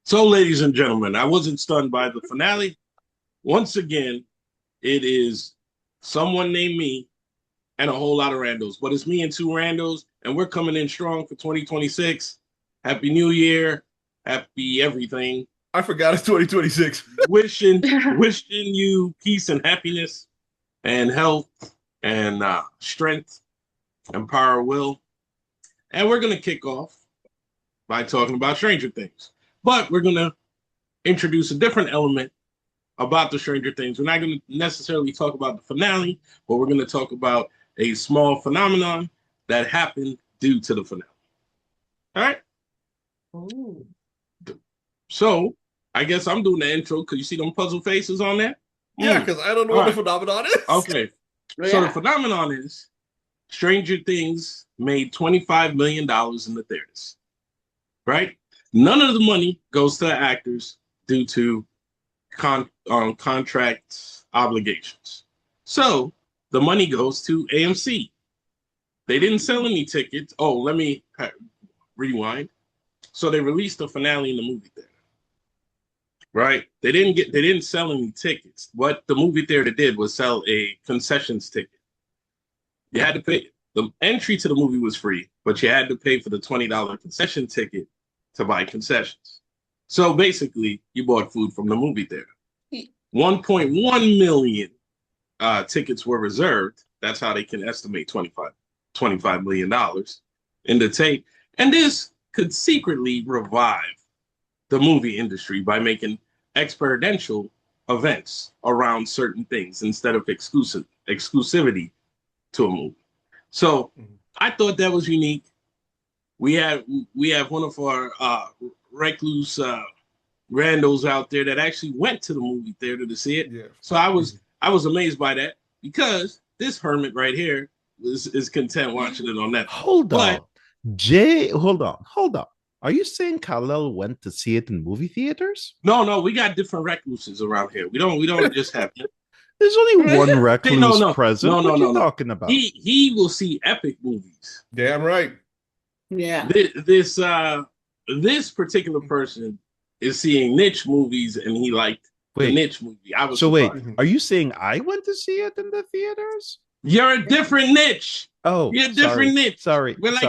So, ladies and gentlemen, I wasn't stunned by the finale. Once again, it is someone named me and a whole lot of randos, but it's me and two randos, and we're coming in strong for 2026. Happy New Year. Happy everything. I forgot it's 2026. Wishing you peace and happiness and health and strength and power of will. And we're going to kick off by talking about Stranger Things. But we're going to introduce a different element about the Stranger Things. We're not going to necessarily talk about the finale, but we're going to talk about a small phenomenon that happened due to the finale. All right? Ooh. So I guess I'm doing the intro because you see them puzzle faces on there? Yeah, because I don't know All what the right. phenomenon is. Okay. So the phenomenon is Stranger Things made $25 million in the theaters, right? None of the money goes to the actors due to contract obligations. So the money goes to AMC. They didn't sell any tickets. Oh, let me rewind. So they released the finale in the movie theater, right? They didn't sell any tickets. What the movie theater did was sell a concessions ticket. You had to pay. The entry to the movie was free, but you had to pay for the $20 concession ticket to buy concessions. So basically, you bought food from the movie theater. 1.1 million tickets were reserved. That's how they can estimate $25 million in the take. And this could secretly revive the movie industry by making experiential events around certain things instead of exclusivity to a movie. So I thought that was unique. We have one of our recluse randos out there that actually went to the movie theater to see it. Yeah. So I was amazed by that because this hermit right here is content watching it on Netflix. Hold on. Hold on. Are you saying Khalil went to see it in movie theaters? No, we got different recluses around here. We don't just have him. There's only one recluse present. No, what are you talking about? He will see epic movies. Damn right. Yeah. This particular person is seeing niche movies, and he liked the niche movie. I was surprised. Are you saying I went to see it in the theaters? You're a different niche. Oh, you're a different niche. Sorry, we're like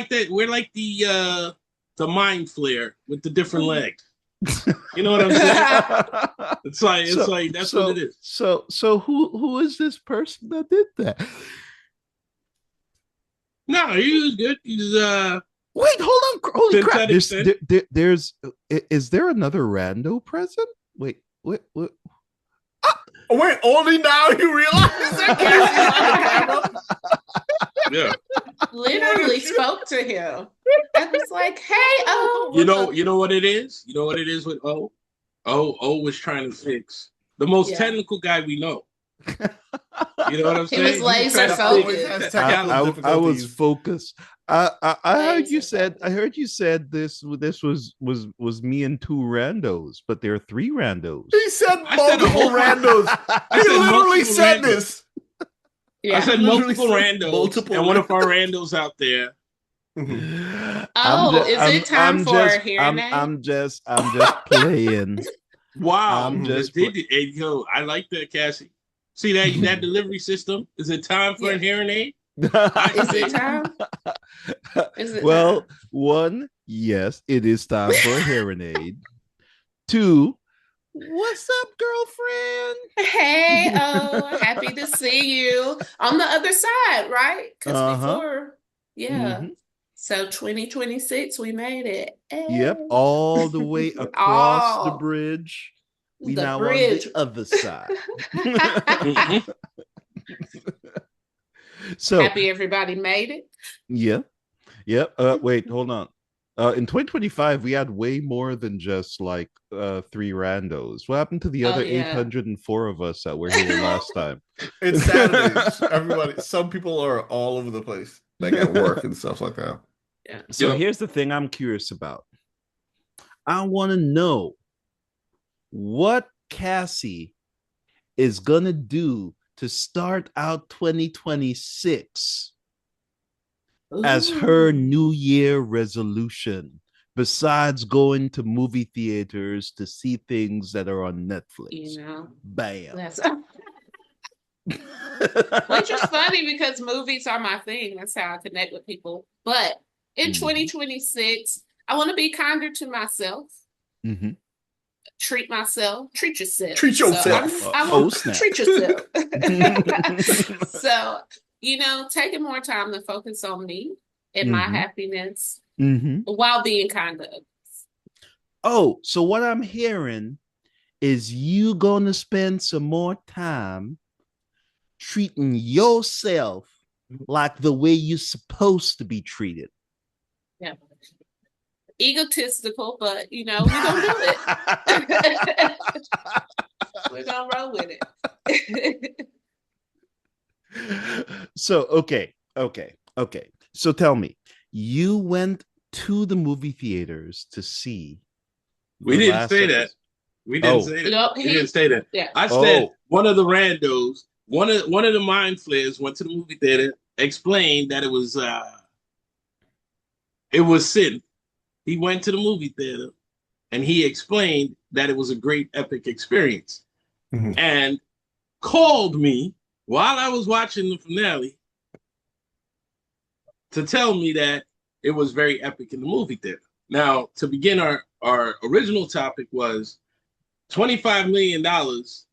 that. We're like the mind flare with the different legs. You know what I'm saying? It's like that's what it is. So who is this person that did that? No, he was good. He's wait, hold on. Holy crap. Is there another rando present? Wait. Oh, wait, only now you realize that Cassie's on the camera? Yeah. Literally spoke to him. And was like, hey, oh. You know what it is? You know what it is with O? O was trying to fix the most technical guy we know. You know what I'm saying? He was laser focused. I was focused. I heard you said. I heard you said this was me and two randos, but there are three randos. He said multiple randos. He literally said this. Yeah. I said multiple randos, and one of our randos out there. Oh, is it time for a hearing aid? I'm just playing. Wow, yo, I like that, Cassie. See that delivery system? Is it time for a hearing aid? Is it time? Well, one, yes, it is time for a hearing aid. Two, what's up, girlfriend? Hey, happy to see you on the other side, right? Because before, So 2026, we made it. Hey. Yep, all the way across the bridge. We now on the other side. So happy everybody made it. Yeah. Wait, hold on. In 2025, we had way more than just like three randos. What happened to the other 804 of us that were here last time? It's Saturdays. Everybody, some people are all over the place. Like at work and stuff like that. Yeah. So here's the thing I'm curious about. I want to know what Cassie is gonna do to start out 2026 as her New Year resolution. besides going to movie theaters to see things that are on Netflix? You know, Bam. that's which is funny because movies are my thing. That's how I connect with people. But in 2026, I want to be kinder to myself. Mm-hmm. Treat myself. Treat yourself. Treat yourself. So I'm snap. treat yourself. So, taking more time to focus on me and my happiness while being kind of others. Oh, so what I'm hearing is you gonna spend some more time treating yourself like the way you're supposed to be treated. Yeah. Egotistical, but we're gonna do it. We're gonna roll with it. So okay. So tell me, you went to the movie theaters to see. We didn't say that. We didn't say that. We didn't say that. Yeah. I said one of the randos, one of the mind flayers went to the movie theater, explained that it was sin. He went to the movie theater and he explained that it was a great epic experience. And called me while I was watching the finale to tell me that it was very epic in the movie theater. Now, to begin, our original topic was $25 million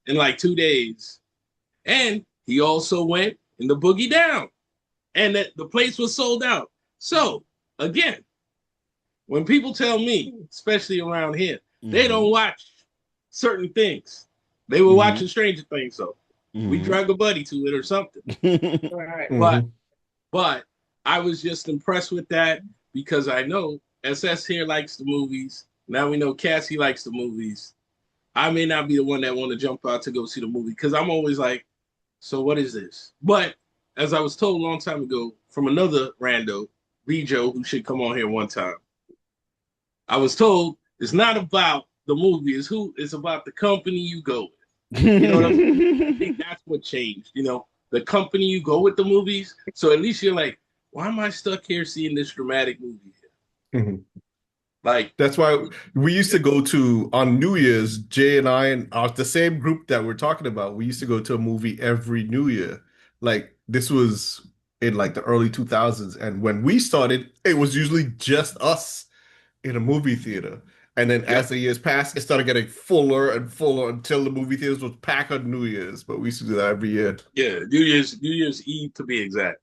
in like 2 days. And he also went in the Boogie Down. And that the place was sold out. So, again, when people tell me, especially around here, they don't watch certain things. They were watching Stranger Things, so we drag a buddy to it or something. Right. But I was just impressed with that because I know SS here likes the movies. Now we know Cassie likes the movies. I may not be the one that want to jump out to go see the movie because I'm always like, so what is this? But as I was told a long time ago from another rando, Rijo, who should come on here one time, I was told it's not about the movie, it's about the company you go with. You know what I mean? I think that's what changed, the company you go with the movies. So at least you're like, why am I stuck here seeing this dramatic movie here? Like, that's why we used to go to, on New Year's, Jay and I and the same group that we're talking about, we used to go to a movie every New Year. Like, this was in like the early 2000s. And when we started, it was usually just us in a movie theater. And then as the years passed, it started getting fuller and fuller until the movie theaters was packed on New Year's. But we used to do that every year. Yeah, New Year's Eve to be exact.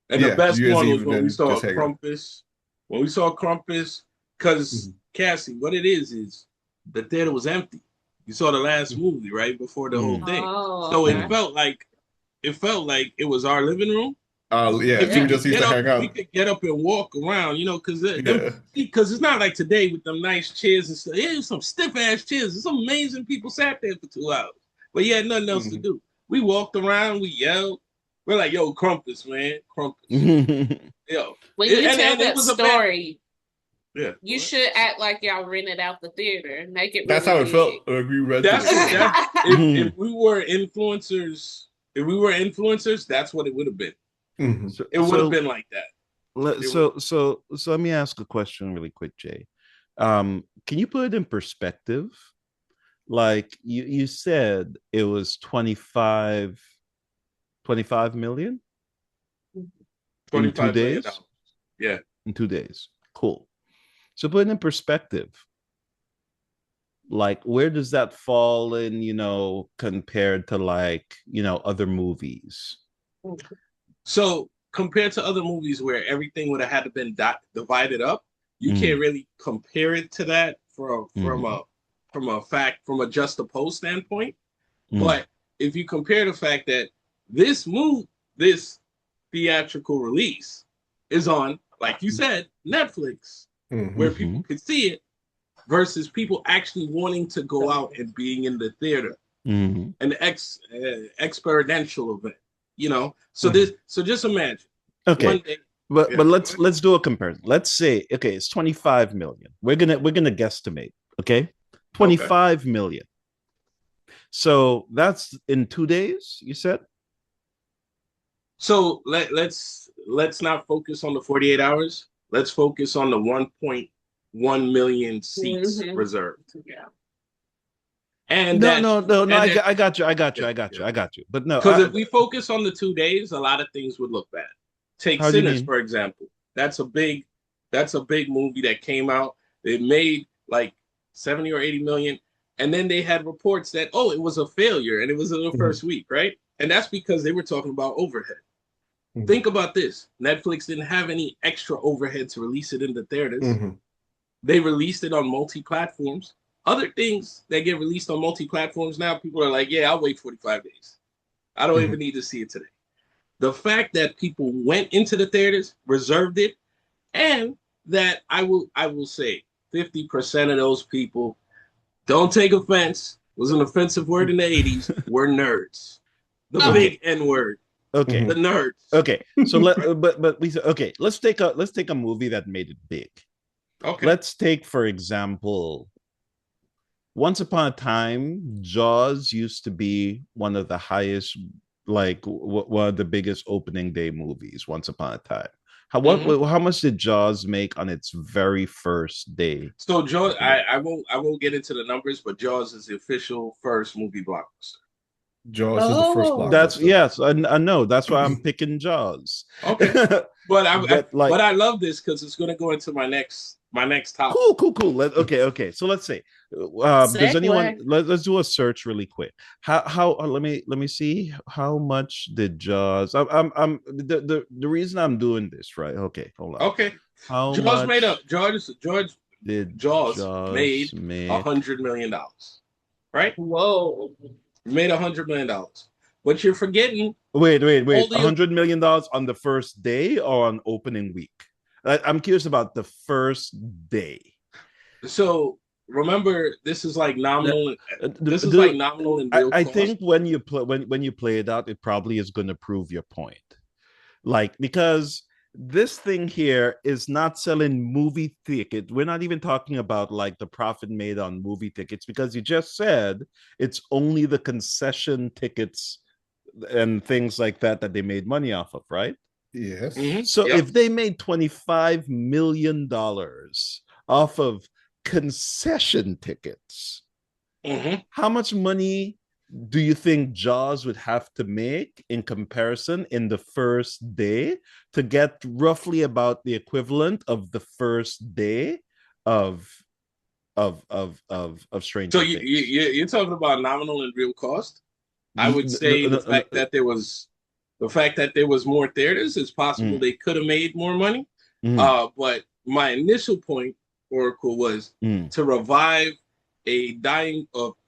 And the best one was when we saw Krampus. When we saw Krampus, because Cassie, what it is the theater was empty. You saw the last movie right before the whole thing, so it felt like it was our living room. We just used to hang out. We could get up and walk around, because it's not like today with them nice chairs and stuff. Yeah, some stiff ass chairs. It's amazing people sat there for 2 hours, but you had nothing else to do. We walked around, we yelled. We're like, yo, Krampus, man, Krampus. Yo, when you tell that story, you should act like y'all rented out the theater and make it. That's how it felt. We read if we were influencers, that's what it would have been. It would have been like that. So let me ask a question really quick, Jay. Can you put it in perspective? Like you said, it was 25 million 25 in 2 days. Yeah, in 2 days. Cool. So put it in perspective. Like, where does that fall in, compared to other movies? So compared to other movies where everything would have had to been divided up, you can't really compare it to that from a juxtaposed standpoint. But if you compare the fact that this theatrical release is on, like you said, Netflix, where people could see it, versus people actually wanting to go out and being in the theater, an experiential event, So just imagine. Okay, but let's do a comparison. Let's say, okay, it's 25 million. We're gonna guesstimate. Okay, 25 million. So that's in 2 days, you said. So let's not focus on the 48 hours. Let's focus on the 1 million seats reserved. Yeah. And no. I got you. But no, because if we focus on the 2 days, a lot of things would look bad. Take How do you Sinners, mean? for example. That's a big movie that came out. It made like 70 or 80 million. And then they had reports that, oh, it was a failure and it was in the first week, right? And that's because they were talking about overhead. Think about this. Netflix didn't have any extra overhead to release it in the theaters. They released it on multi-platforms. Other things that get released on multi-platforms now, people are like, yeah, I'll wait 45 days. I don't even need to see it today. The fact that people went into the theaters, reserved it, and that I will say 50% of those people, don't take offense, was an offensive word in the 80s, were nerds. The big N word. Okay. The nerds. Okay. So let's take a movie that made it big. Okay. Let's take, for example, Once Upon a Time, Jaws used to be one of the highest, like one of the biggest opening day movies. Once Upon a Time, how much did Jaws make on its very first day? So Jaws, I won't get into the numbers, but Jaws is the official first movie blockbuster. Jaws is the first blockbuster. That's yes, I know. That's why I'm picking Jaws. Okay, but I love this because it's going to go into my next topic. Cool. Okay. So let's say, does anyone? Let's do a search really quick. How? Let me see. How much did Jaws? I'm the reason I'm doing this, right? Okay, hold on. Okay. How Jaws much made Jaws made $100 million, right? Whoa. Made $100 million. But you're forgetting. Wait. $100 million on the first day or on opening week? I'm curious about the first day. So remember, this is like nominal. This is like nominal and real. I think when you play it out, it probably is going to prove your point. Like, because this thing here is not selling movie tickets. We're not even talking about like the profit made on movie tickets, because you just said it's only the concession tickets and things like that they made money off of, right? Yes. So if they made $25 million off of concession tickets, how much money do you think Jaws would have to make in comparison in the first day to get roughly about the equivalent of the first day of Stranger Things? So you're talking about nominal and real cost? I would say the fact that there was more theaters, it's possible they could have made more money. But my initial point, Oracle, was to revive a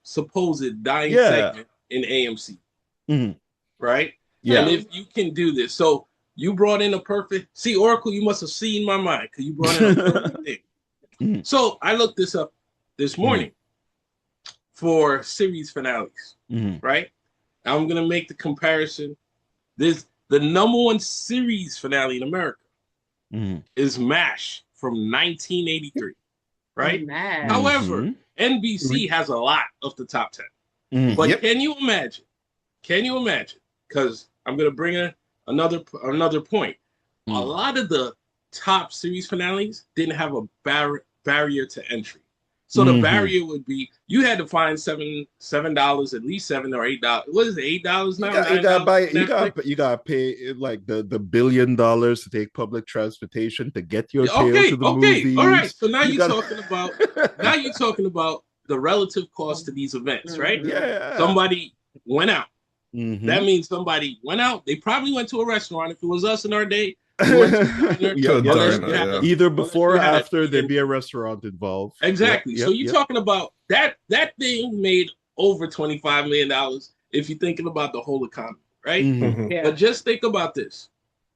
supposed dying segment in AMC. Right? Yeah. And if you can do this, so you brought in a perfect. See, Oracle, you must have seen my mind because you brought in a perfect thing. So I looked this up this morning for series finales. Right? I'm gonna make the comparison. The number one series finale in America is MASH from 1983, right? However, NBC has a lot of the top 10. But can you imagine? Because I'm going to bring another point. A lot of the top series finales didn't have a barrier to entry. So the barrier would be you had to find $7 at least $7 or $8. What is it? $8 now? You gotta pay like the $1 billion to take public transportation to get your tail to the movies. All right. So now you're talking about the relative cost to these events, right? Yeah. Somebody went out. That means somebody went out. They probably went to a restaurant. If it was us in our day, either before or after there'd be a restaurant involved. Exactly. So you're talking about that thing made over $25 million if you're thinking about the whole economy, right? But just think about this.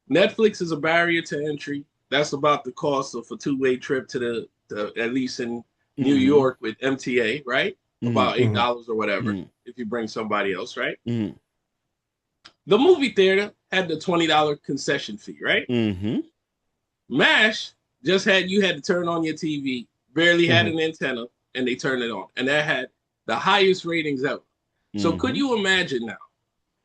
Netflix is a barrier to entry. That's about the cost of a two-way trip to the at least in New York with MTA, right? About $8 or whatever if you bring somebody else, right? The movie theater had the $20 concession fee, right? MASH just had to turn on your TV, barely had an antenna, and they turned it on. And that had the highest ratings ever. So could you imagine now?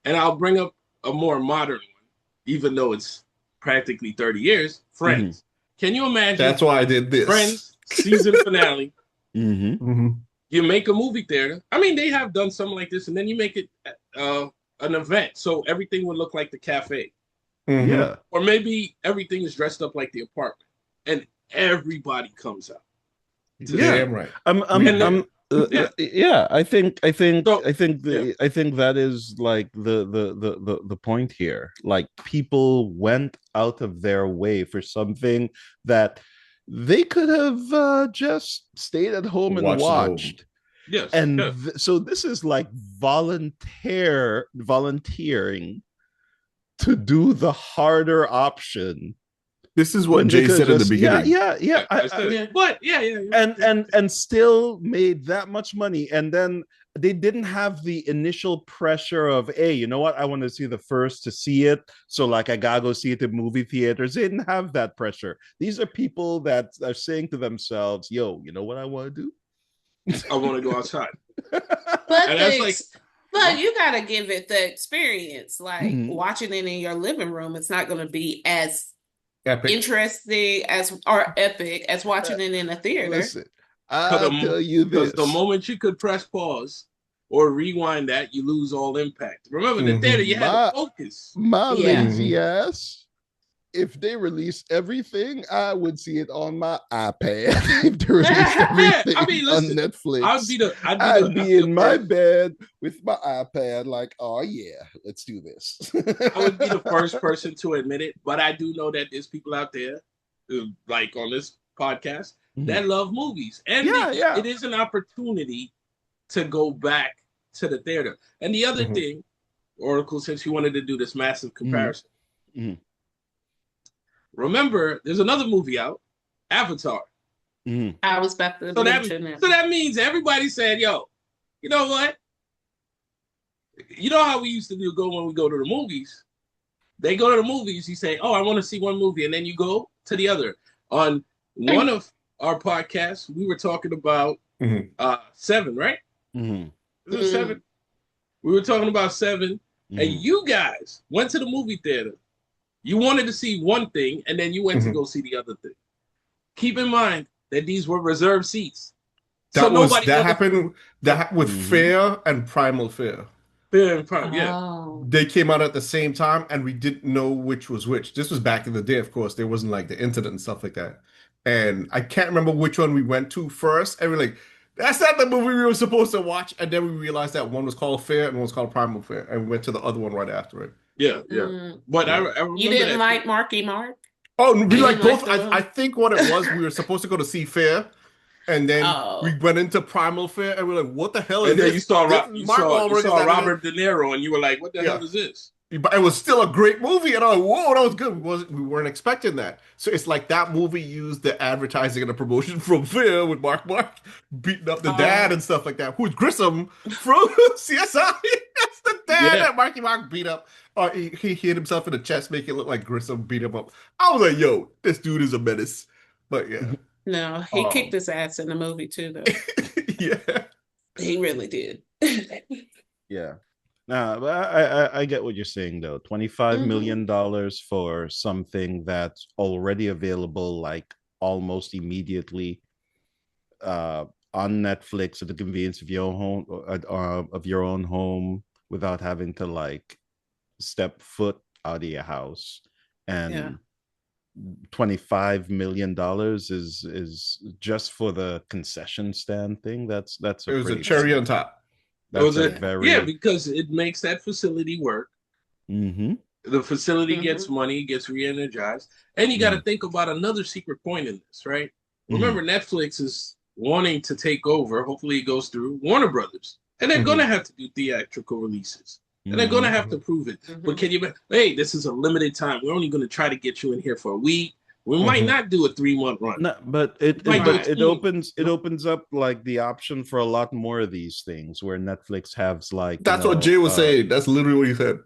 And I'll bring up a more modern one, even though it's practically 30 years, Friends. Can you imagine? That's why I did this. Friends season finale. Mm-hmm. You make a movie theater. I mean, they have done something like this, and then you make it an event, so everything would look like the cafe. Mm-hmm. Yeah. Or maybe everything is dressed up like the apartment, and everybody comes out. Yeah, damn right. Yeah, I think So, I think that is like the point here. Like people went out of their way for something that they could have just stayed at home and Watched at home. watched. yes, And yes. so this is like volunteering to do the harder option. This is what when Jay they could said in the just- beginning. Yeah. But yeah. And still made that much money, and then they didn't have the initial pressure of, hey, you know what, I want to see the first to see it, so like I gotta go see it in movie theaters. They didn't have that pressure. These are people that are saying to themselves, yo, you know what I want to do? I want to go outside. But you gotta give it the experience. Like watching it in your living room, it's not gonna be as Epic. interesting or epic as watching it in a theater. Listen, I'll tell you this. Because the moment you could press pause or rewind that, you lose all impact. Remember, the theater, you had to focus. My lazy ass, if they released everything, I would see it on my iPad. If they released everything on Netflix, I'd be in my bed with my iPad, like, oh yeah, let's do this. I would be the first person to admit it, but I do know that there's people out there, like on this podcast, that love movies, and it is an opportunity to go back to the theater. And the other thing, Oracle, since you wanted to do this massive comparison. Remember, there's another movie out, Avatar. I was about to mention that. So that means everybody said, yo, you know what? You know how we used to go when we go to the movies? They go to the movies, you say, oh, I want to see one movie, and then you go to the other. On one of our podcasts, we were talking about Seven, right? Is it Seven? We were talking about Seven, and you guys went to the movie theater. You wanted to see one thing, and then you went to go see the other thing. Keep in mind that these were reserved seats. That happened with Fair and Primal Fear. Fair and Primal, yeah. They came out at the same time, and we didn't know which was which. This was back in the day, of course. There wasn't like the internet and stuff like that. And I can't remember which one we went to first. And we're like, that's not the movie we were supposed to watch. And then we realized that one was called Fair and one was called Primal Fear. And we went to the other one right after it. Yeah. But I remember you didn't like Marky Mark? Oh, we like both. I think what it was, we were supposed to go to see Fair, and then we went into Primal Fear, and we're like, "What the hell is this?" And then you saw Robert De Niro, and you were like, "What the hell is this?" But it was still a great movie, and I was like, "Whoa, that was good." We weren't expecting that. So it's like that movie used the advertising and the promotion from Fear with Mark beating up the dad and stuff like that. Who's Grissom from CSI? That's the dad that Marky Mark beat up. He hit himself in the chest, make it look like Grissom beat him up. I was like, yo, this dude is a menace. But yeah. No, he kicked his ass in the movie too, though. Yeah. He really did. Yeah. Nah, but I get what you're saying, though. $25 million for something that's already available, like almost immediately on Netflix at the convenience of your own home, without having to like step foot out of your house. And $25 million is just for the concession stand thing. It was a cherry on top. Because it makes that facility work. The facility gets money, gets re-energized, and you got to think about another secret point in this, right? Remember, Netflix is wanting to take over. Hopefully, it goes through Warner Brothers, and they're going to have to do theatrical releases. And they're going to have to prove it. But can you, hey, this is a limited time. We're only going to try to get you in here for a week. We might not do a 3-month run. No, but it opens up like the option for a lot more of these things where Netflix has like. That's what Jay was saying. That's literally what he said.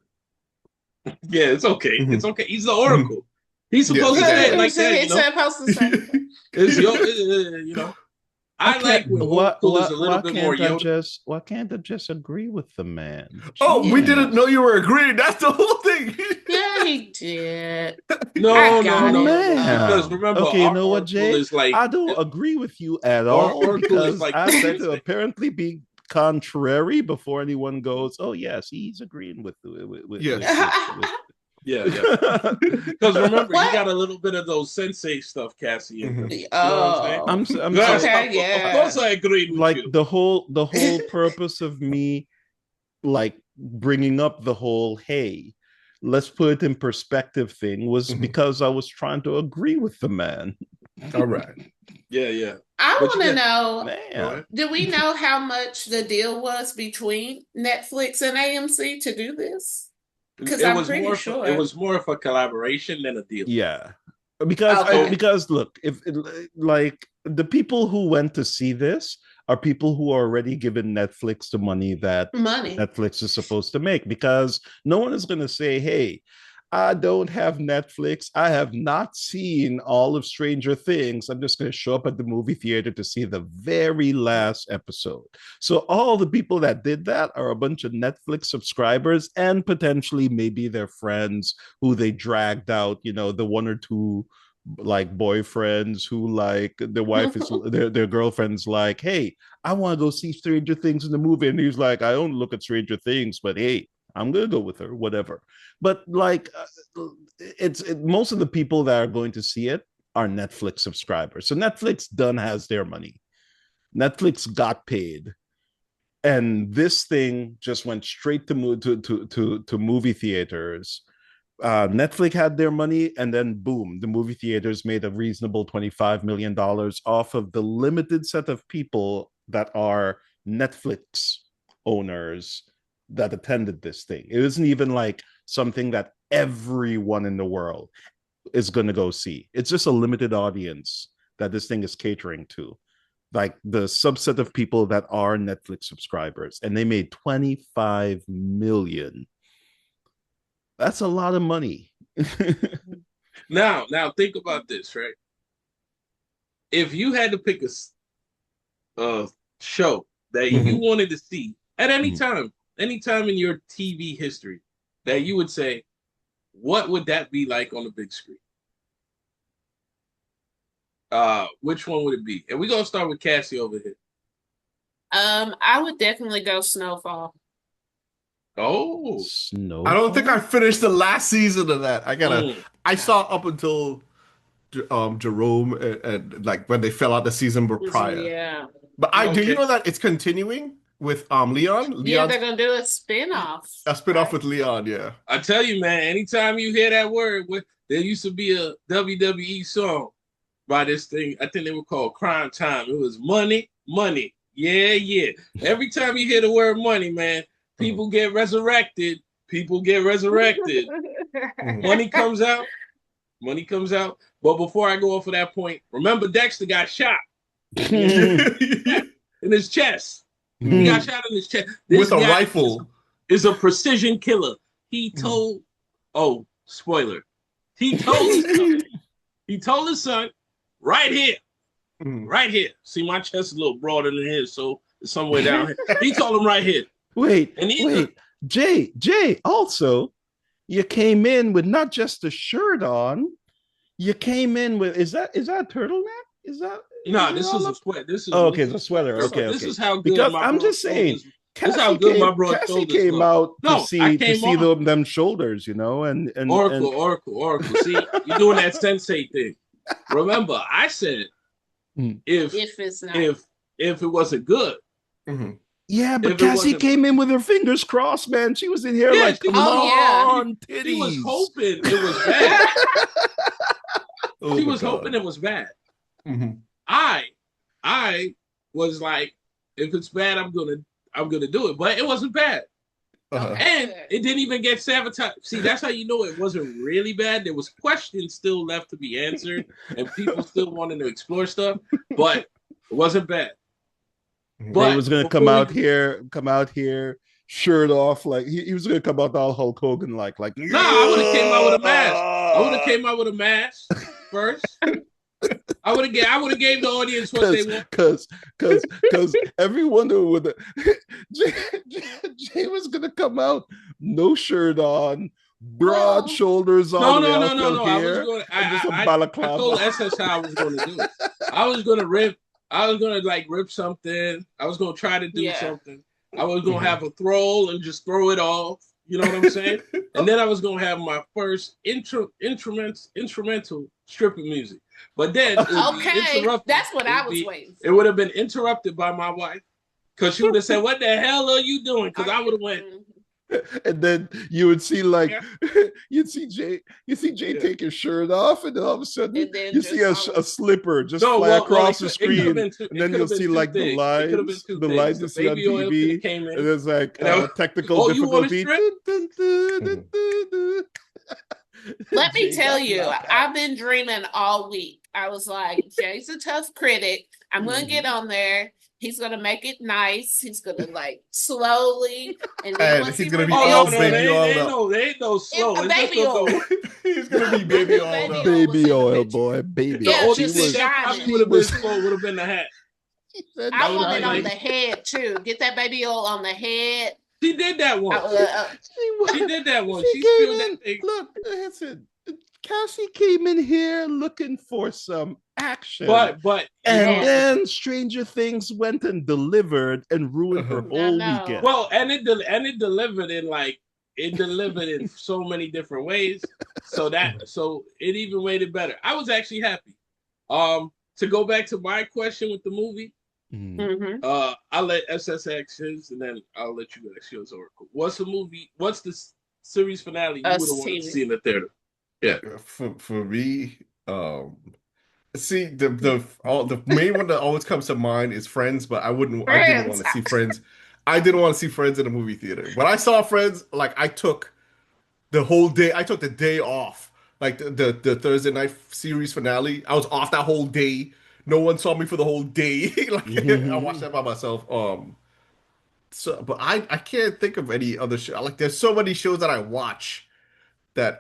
Yeah, it's okay. It's okay. He's the Oracle. He's supposed to say it like that. He's supposed to say. It's you know. I like when old school is a little bit more Yoda. Why can't I just agree with the man? Oh, Jeez. we didn't know you were agreeing. That's the whole thing. Yeah, he did. No. Because Because remember, Okay, you our know what, Oracle Jay? is like I don't agree with you at our all Oracle is because like I said to Sensei. apparently be contrary before anyone goes, oh yes, he's agreeing with Yes. Yeah. Because remember, you got a little bit of those sensei stuff, Cassie. In him. You know what I'm saying? I'm Yes, okay, of yeah. course I agreed with like you. the whole purpose of me like bringing up the whole hey, let's put it in perspective thing was because I was trying to agree with the man. All right. Yeah. I But want to you know, Man. do we know how much the deal was between Netflix and AMC to do this? Because I'm pretty sure. It was more of a collaboration than a deal. Yeah. Because Okay. because look, if like the people who went to see this are people who are already given Netflix the money that Money. Netflix is supposed to make, because no one is going to say, hey, I don't have Netflix. I have not seen all of Stranger Things. I'm just going to show up at the movie theater to see the very last episode. So all the people that did that are a bunch of Netflix subscribers and potentially maybe their friends who they dragged out, you know, the one or two like boyfriends who like their wife is their girlfriend's like, hey, I want to go see Stranger Things in the movie, and he's like, I don't look at Stranger Things, but hey, I'm gonna go with her, whatever. But like, most of the people that are going to see it are Netflix subscribers, so Netflix done has their money. Netflix got paid, and this thing just went straight to movie theaters. Netflix had their money, and then boom, the movie theaters made a reasonable $25 million off of the limited set of people that are Netflix owners that attended this thing. It isn't even like something that everyone in the world is going to go see. It's just a limited audience that this thing is catering to, like the subset of people that are Netflix subscribers, and they made 25 million. That's a lot of money. Now think about this, right? If you had to pick a show that you wanted to see at any time in your TV history, that you would say, what would that be like on the big screen? Which one would it be? And we're gonna start with Cassie over here. I would definitely go Snowfall. Oh, Snowfall? I don't think I finished the last season of that. I saw up until Jerome and like when they fell out the season prior. Yeah. But do you know that it's continuing with Leon? Yeah, they're gonna do a spinoff. A spinoff with Leon, yeah. I tell you, man, anytime you hear that word, there used to be a WWE song by this thing. I think they were called Crime Time. It was money. Yeah. Every time you hear the word money, man, people get resurrected. Money comes out. But before I go off of that point, remember Dexter got shot in his chest. He got shot in his chest. With a rifle. Is a precision killer. He told, spoiler. He told his son, right here. See, my chest is a little broader than his, so it's somewhere down here. He told him right here. Wait. Jay, also, you came in with not just a shirt on, you came in with, is that a turtleneck? This is a sweater. It's a sweater. Okay. This is how good. Because I'm just saying, this is how good my broad Cassie shoulders came look. out No, to see on. them shoulders, you know, and Oracle. See, you're doing that sensei thing. Remember, I said if it wasn't good. Yeah, but Cassie came in with her fingers crossed, man. She was in here like, come on, titties. She was hoping it was bad. She was hoping it was bad. I was like, if it's bad, I'm gonna do it. But it wasn't bad. And it didn't even get sabotaged. See, that's how you know it wasn't really bad. There was questions still left to be answered, and people still wanted to explore stuff, but it wasn't bad. But he was gonna come out here, shirt off, like he was gonna come out all Hulk Hogan, like. Nah, I would have came out with a mask. I would have came out with a mask first. I would have gave the audience what they want. Because everyone would Jay was gonna come out no shirt on, broad shoulders all the way out till here, and just a balaclava. I told SS how I was going to do it. I was going to like rip something. I was going to try to do something. I was going to have a throw and just throw it off. You know what I'm saying? And then I was going to have my first instrumental stripping music. But then it would be interrupted. That's what I was waiting for. It would have been interrupted by my wife because she would have said, "What the hell are you doing?" Because I would have went. And then you would see you'd see Jay take his shirt off, and then all of a sudden you see a slipper just fly across the screen, and then you'll see like the lines you see on TV, and there's like technical difficulty. Let me tell you, I've been dreaming all week. I was like, Jay's a tough critic. I'm going to get on there. He's going to make it nice. He's going to like slowly. And then he's going to be all baby oil. They ain't no slow. Baby oil. He's going to be baby oil. Baby oil, boy. Baby oil. Would have been slow. Would have been the hat. I want it on the head too. Get that baby oil on the head. She did that one. She did that one. She spilled that thing. Look, listen. Cassie came in here looking for some action, but then Stranger Things went and delivered and ruined her whole weekend. Well, and it delivered in so many different ways. So it even made it better. I was actually happy. To go back to my question with the movie, I'll let SSX his, and then I'll let you ask yours, Oracle. What's the series finale you would have wanted to see in the theater? Yeah, for me, see the main one that always comes to mind is Friends, but I didn't want to see Friends. I didn't want to see Friends in a movie theater. When I saw Friends, like I took the whole day. I took the day off, like the Thursday night series finale. I was off that whole day. No one saw me for the whole day. I watched that by myself. But I can't think of any other show. Like there's so many shows that I watch that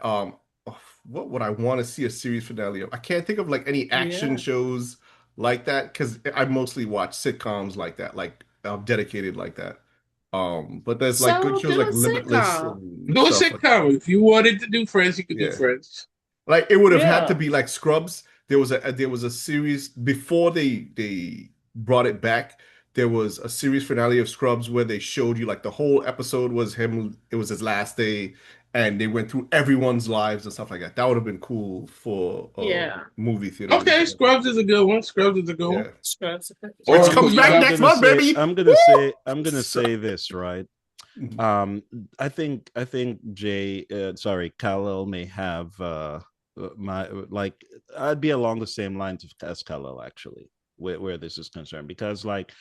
what would I want to see a series finale of? I can't think of like any action shows like that because I mostly watch sitcoms like that, like dedicated like that. But there's like good shows like Limitless. Do a sitcom. If you wanted to do Friends, you could do Friends. Like it would have had to be like Scrubs. There was a series before they brought it back. There was a series finale of Scrubs where they showed you like the whole episode was him. It was his last day. And they went through everyone's lives and stuff like that. That would have been cool for movie theater. Okay, Scrubs is a good one. Scrubs. Which comes back next month, baby. I'm gonna say this, right? I think Jay, Khalil may have I'd be along the same lines as Khalil actually, where this is concerned, because like.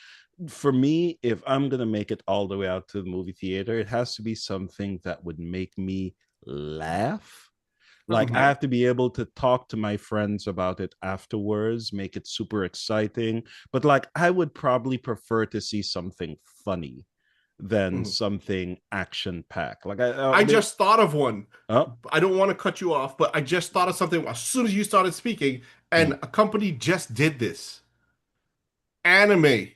For me, if I'm going to make it all the way out to the movie theater, it has to be something that would make me laugh. Like I have to be able to talk to my friends about it afterwards, make it super exciting. But like I would probably prefer to see something funny than something action-packed. Like I just thought of one. I don't want to cut you off, but I just thought of something as soon as you started speaking, and a company just did this. Anime.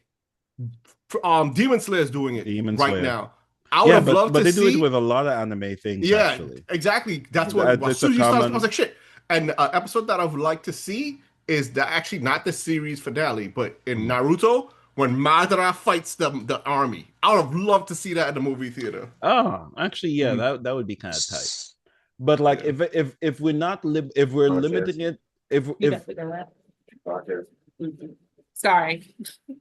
Demon Slayer is doing it now. I would have loved to see. But they do it with a lot of anime things. Yeah, actually. Exactly. That's what. As soon as you started, I was like, shit. And an episode that I would like to see is actually not the series finale, but in Naruto when Madara fights the army. I would have loved to see that in the movie theater. Oh, actually, yeah, that would be kind of tight. But like, if we're not if we're limiting it, Sorry.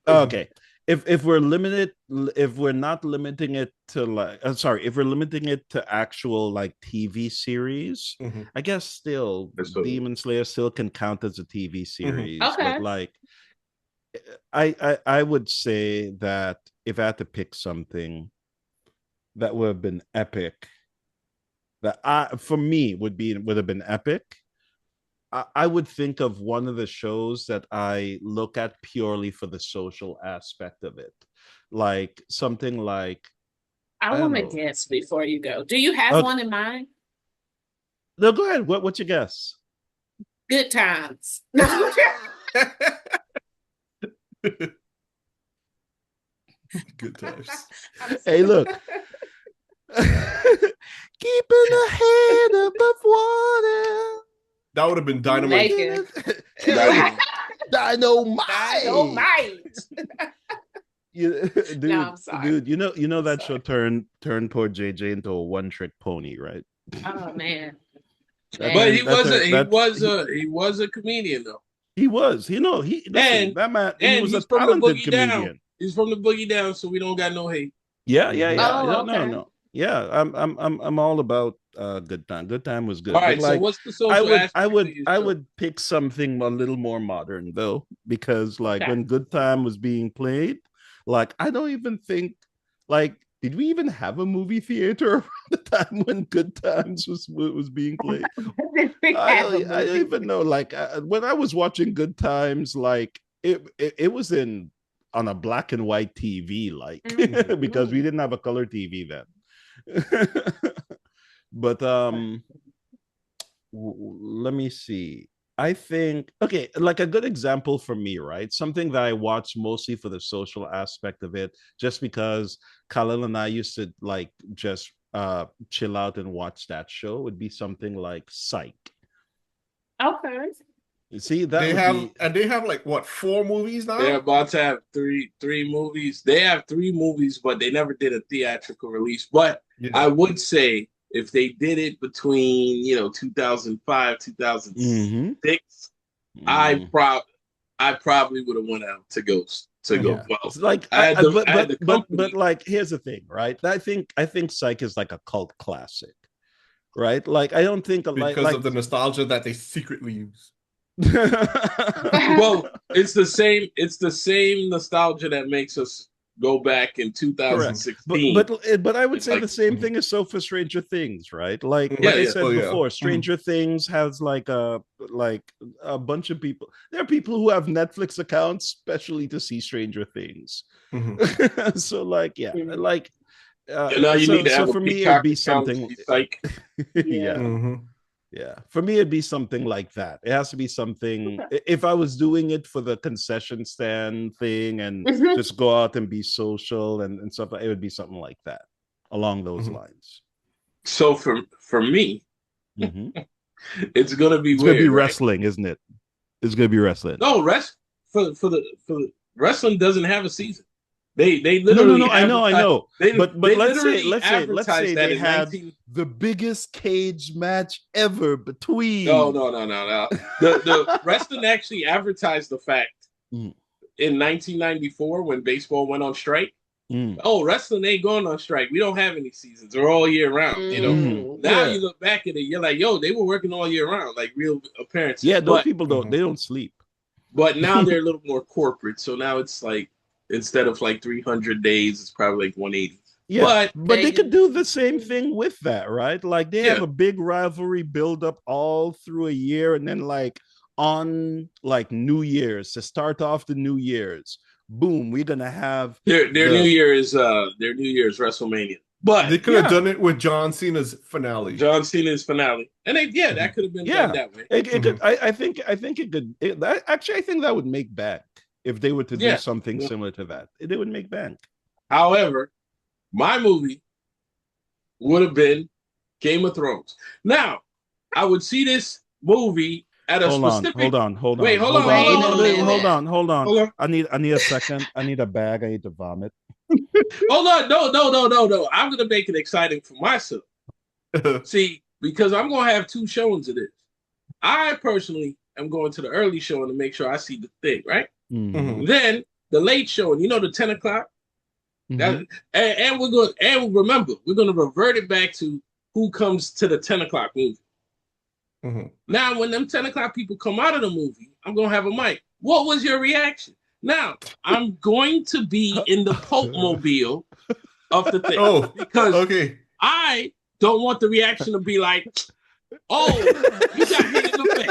Okay. If we're not limiting it to like, if we're limiting it to actual like TV series, I guess still Demon Slayer still can count as a TV series. Okay. But like, I would say that if I had to pick something that would have been epic, that for me would have been epic. I would think of one of the shows that I look at purely for the social aspect of it. Like something like... I want to guess before you go. Do you have one in mind? No, go ahead. What's your guess? Good Times. Good times. Hey, look. Keeping a head above water. That would have been dynamite. Naked. Dynamite. Dynamite. Dude, No, I'm sorry. dude, you know that Sorry. show turned poor JJ into a one-trick pony, right? Oh man. But he Man. was a comedian though. He was. Listen, that man, he And was a he's from the talented Boogie comedian. Down. He's from the Boogie Down, so we don't got no hate. Yeah. Oh, No, okay. no. Yeah, I'm all about Good Time. Good Time was good. All right, But like, so what's the social aspect I of your show? would pick something a little more modern though, because like Okay. when Good Time was being played, like I don't even think like did we even have a movie theater around the time when Good Times was being played? I don't even know. Like when I was watching Good Times, like it was on a black and white TV, like because we didn't have a color TV then. But let me see. I think okay, like a good example for me, right? Something that I watch mostly for the social aspect of it, just because Khalil and I used to like just chill out and watch that show would be something like Psych. Okay. You see that They have like what 4 movies now? They're about to have three movies. They have 3 movies, but they never did a theatrical release. But Yeah. I would say if they did it between 2005, 2006, I probably would have went out to go. Yeah. Well, It's like I had the but company. like here's the thing, right? I think Psych is like a cult classic, right? Like I don't think Because of the nostalgia that they secretly use. Well, it's the same nostalgia that makes us go back in 2016. But I would say Like- the same thing is so for Stranger Things, right? Like Yeah, I yeah. said before, Stranger Things has like a bunch of people. There are people who have Netflix accounts especially to see Stranger Things. Mhm. So like like now you need to have for a me Peacock it'd be account to something be Psych. yeah. Mhm. Yeah, for me it'd be something like that. It has to be something. If I was doing it for the concession stand thing and just go out and be social and stuff, it would be something like that, along those lines. So for me, Mhm. it's gonna be It's weird. gonna be right? wrestling, isn't it? It's gonna be wrestling. No, for wrestling doesn't have a season. They literally No. I know. But they let's say advertised that they in had 19 the biggest cage match ever between. No. The wrestling actually advertised the fact Mm. in 1994 when baseball went on strike. Oh, wrestling ain't going on strike. We don't have any seasons. They're all year round. Now you look back at it, you're like, yo, they were working all year round, like real appearances. Yeah, those people don't sleep. But now they're a little more corporate. So now it's like instead of like 300 days, it's probably like 180. Yeah, but they could do the same thing with that, right? Like they have Yeah. a big rivalry build up all through a year, and then like on like New Year's to start off the New Year's, boom, we're gonna have Their New Year is WrestleMania. But They could have done it with John Cena's finale. John Cena's finale, and that could have been done that way. It could. I think it could. Actually, I think that would make bank if they were to do something similar to that. They would make bank. However, my movie would have been Game of Thrones. Now, I would see this movie at a specific. Hold on. Wait, hold on. I need a second. I need a bag. I need to vomit. Hold on. No. I'm gonna make it exciting for myself. See, because I'm gonna have 2 showings of this. I personally am going to the early showing to make sure I see the thing, right? Mhm. Then the late showing, the 10 o'clock. Mhm. And remember, we're gonna revert it back to who comes to the 10 o'clock movie. Now, when them 10 o'clock people come out of the movie, I'm gonna have a mic. What was your reaction? Now, I'm going to be in the Pope mobile of the thing. Because I don't want the reaction to be like, oh, you got hit in the face.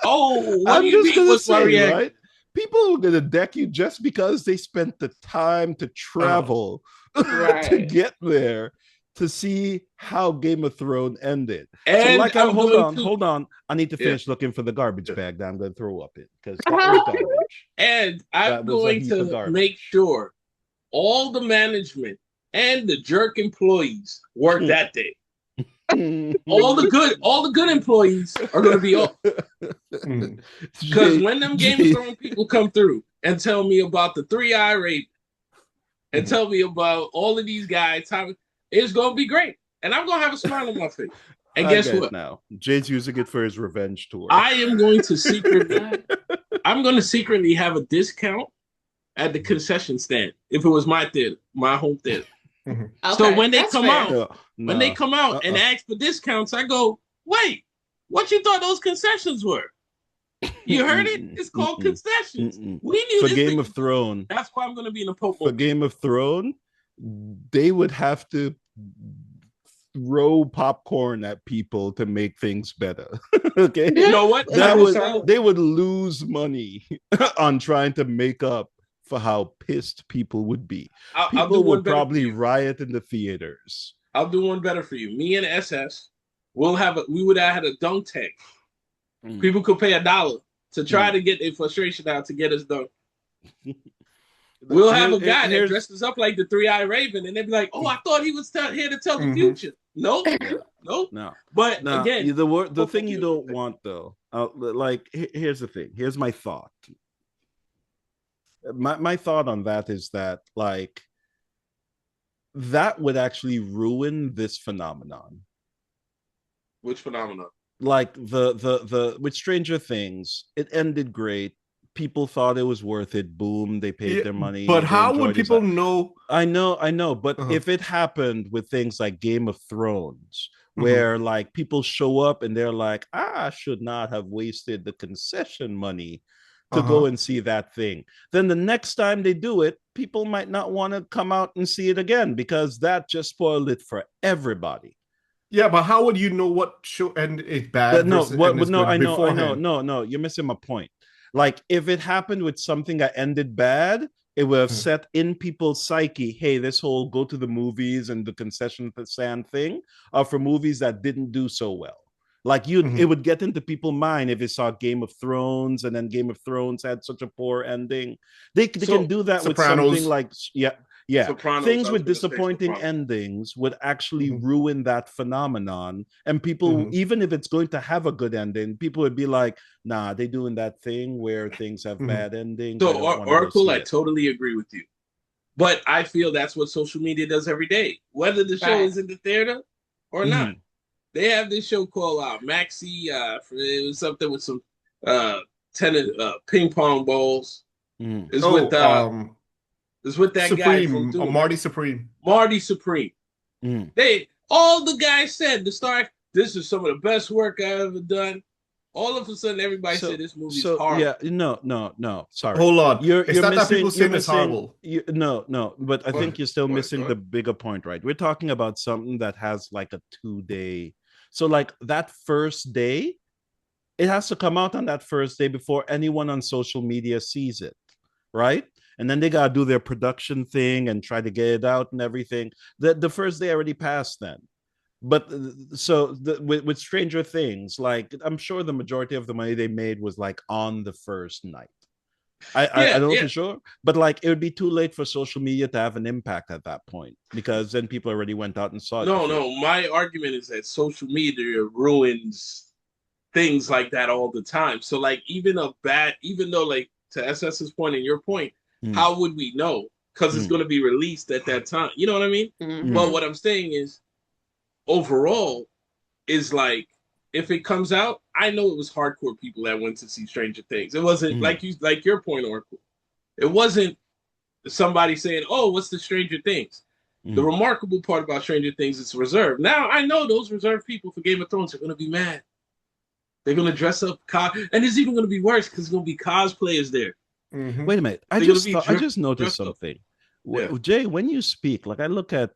Oh, what do you mean? What's my reaction? Right? People are gonna deck you just because they spent the time to travel to get there to see how Game of Thrones ended. And so, like, I'm going to- hold on. I need to Yeah. finish looking for the garbage bag that I'm going to throw up in because that was garbage. And That I'm was a going heap of to garbage. make sure all the management and the jerk employees work that day. All the good employees are going to be off. Because when them Game of Thrones people come through and tell me about the 3-Eye Raven and tell me about all of these guys, it's going to be great. And I'm going to have a smile on my face. And guess what? Now, Jay's using it for his revenge tour. I am going to secretly have a discount at the concession stand if it was my theater, my home theater. Okay, So when they that's come fair. out, and ask for discounts, I go, wait, what you thought those concessions were? You heard it? It's called concessions. We knew for this Game thing- of Thrones. That's why I'm going to be in a Pope. For Game of Thrones, they would have to throw popcorn at people to make things better. Okay, You know what? they would lose money on trying to make up for how pissed people would be. I'll do People one would better probably for you. riot in the theaters. I'll do one better for you. Me and SS, we would have had a dunk tank. People could pay $1 to try to get their frustration out to get us done. We'll have a guy that dresses up like the 3-Eye Raven, and they'd be like, "Oh, I thought he was here to tell the future." Nope. No. But Now, again, the thing you don't want though, here's the thing. Here's my thought. My thought on that is that like that would actually ruin this phenomenon. Which phenomenon? Like the with Stranger Things, it ended great. People thought it was worth it. Boom, they paid their money. But how enjoyed would it. people know? I know. But if it happened with things like Game of Thrones, where like people show up and they're like, I should not have wasted the concession money to go and see that thing. Then the next time they do it, people might not want to come out and see it again because that just spoiled it for everybody. Yeah, but how would you know what show ended it bad? No, versus ended good I know. beforehand? No, you're missing my point. Like if it happened with something that ended bad, it would have set in people's psyche, hey, this whole go to the movies and the concession stand thing are for movies that didn't do so well. Like it would get into people's mind if they saw Game of Thrones and then Game of Thrones had such a poor ending. They can do that with something like Sopranos, things with disappointing endings would actually ruin that phenomenon. And people, even if it's going to have a good ending, people would be like, nah, they doing that thing where things have bad endings. So Oracle, I totally agree with you. But I feel that's what social media does every day. Whether the show is in the theater or not. They have this show called Maxi. It was something with some tennis ping pong balls. It's with that Supreme, guy from Marty Supreme. Marty Supreme. They all the guys said the start. This is some of the best work I've ever done. All of a sudden, everybody said this movie's horrible. Yeah, no. Sorry. Hold on. You're not missing, that people saying it's horrible. No. But I think you're still missing the bigger point, right? We're talking about something that has like a 2-day. So like that first day, it has to come out on that first day before anyone on social media sees it, right? And then they gotta do their production thing and try to get it out and everything. The first day already passed then. But so with Stranger Things, like I'm sure the majority of the money they made was like on the first night. I don't know for sure, but like it would be too late for social media to have an impact at that point because then people already went out and saw it. No. My argument is that social media ruins things like that all the time. So like even though like to SS's point and your point, how would we know? Because it's going to be released at that time. You know what I mean? But what I'm saying is, overall, is like if it comes out, I know it was hardcore people that went to see Stranger Things. It wasn't like your point, Oracle. It wasn't somebody saying, "Oh, what's the Stranger Things?" The remarkable part about Stranger Things is reserved. Now I know those reserved people for Game of Thrones are going to be mad. They're going to dress up, and it's even going to be worse because there's going to be cosplayers there. Wait a minute! I just noticed something. Jay, when you speak, like I look at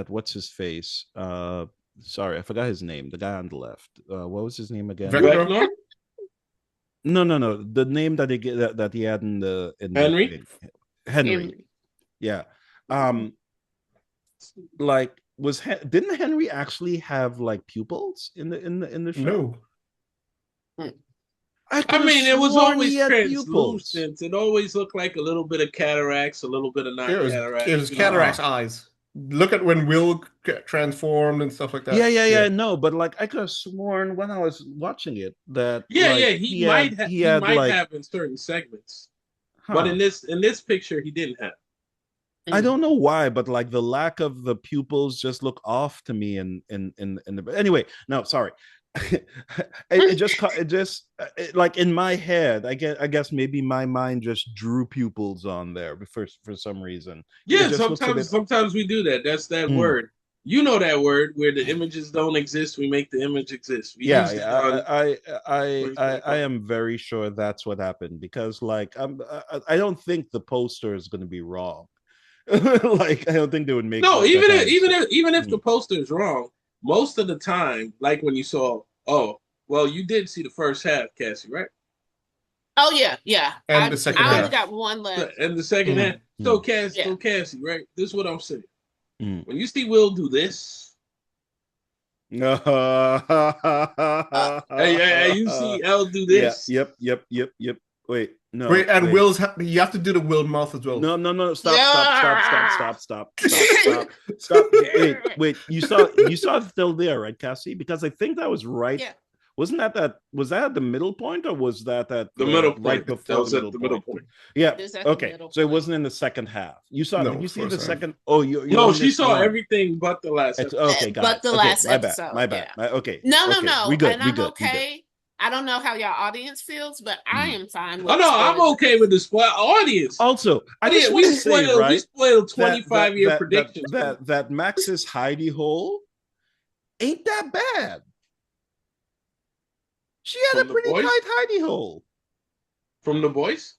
what's his face. Sorry, I forgot his name. The guy on the left. What was his name again? No. The name that he had in Henry. Henry. Yeah. like didn't Henry actually have like pupils in the show? No. I mean, it was always pupils. translucent. It always looked like a little bit of cataracts, a little bit of not cataracts. It was cataracts eyes. Look at when Will transformed and stuff like that. Yeah. No, but like I could have sworn when I was watching it that he might have in certain segments, but in this picture he didn't have. I don't know why, but like the lack of the pupils just look off to me. In the anyway, no, sorry. it just like in my head, I guess maybe my mind just drew pupils on there for some reason. Yeah, sometimes we do that. That's that word. You know that word where the images don't exist, we make the image exist. I am very sure that's what happened because like I don't think the poster is going to be wrong. Like I don't think they would make even if the poster is wrong, most of the time, like when you saw, you did see the first half, Cassie, right? Oh yeah. And the second half. I only got one left. And the second half. So Cassie, right? This is what I'm saying. When you see Will do this, and you see Elle do this. Yep. Wait, no. Wait, and Will's you have to do the Will mouth as well. No. Stop. Wait. You saw it still there, right, Cassie? Because I think that was right. Yeah. Was that at the middle point or was that at the middle point? Right before that was at the middle point. Yeah. Okay. So it wasn't in the second half. You saw? Did you see the second? Oh, you. No, she saw everything but the last. Okay, got it. Last episode. My bad. Okay. No. We good. And I'm okay. I don't know how your audience feels, but I am fine with I'm okay with the audience. Also, we spoiled 25-year predictions. That Max's hidey hole ain't that bad. She had a pretty tight hidey hole. From the boys?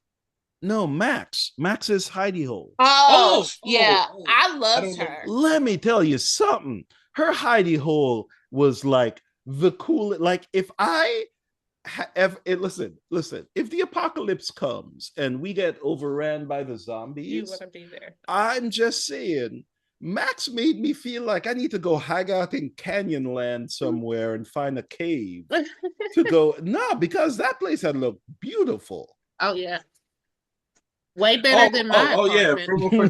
No, Max's hidey hole. I loved her. Let me tell you something. Her hidey hole was like the coolest. Like if listen, if the apocalypse comes and we get overran by the zombies, you want to be there. I'm just saying, Max made me feel like I need to go hang out in Canyonland somewhere and find a cave to go. No, because that place had looked beautiful. Oh yeah, way better than mine. Oh yeah, from a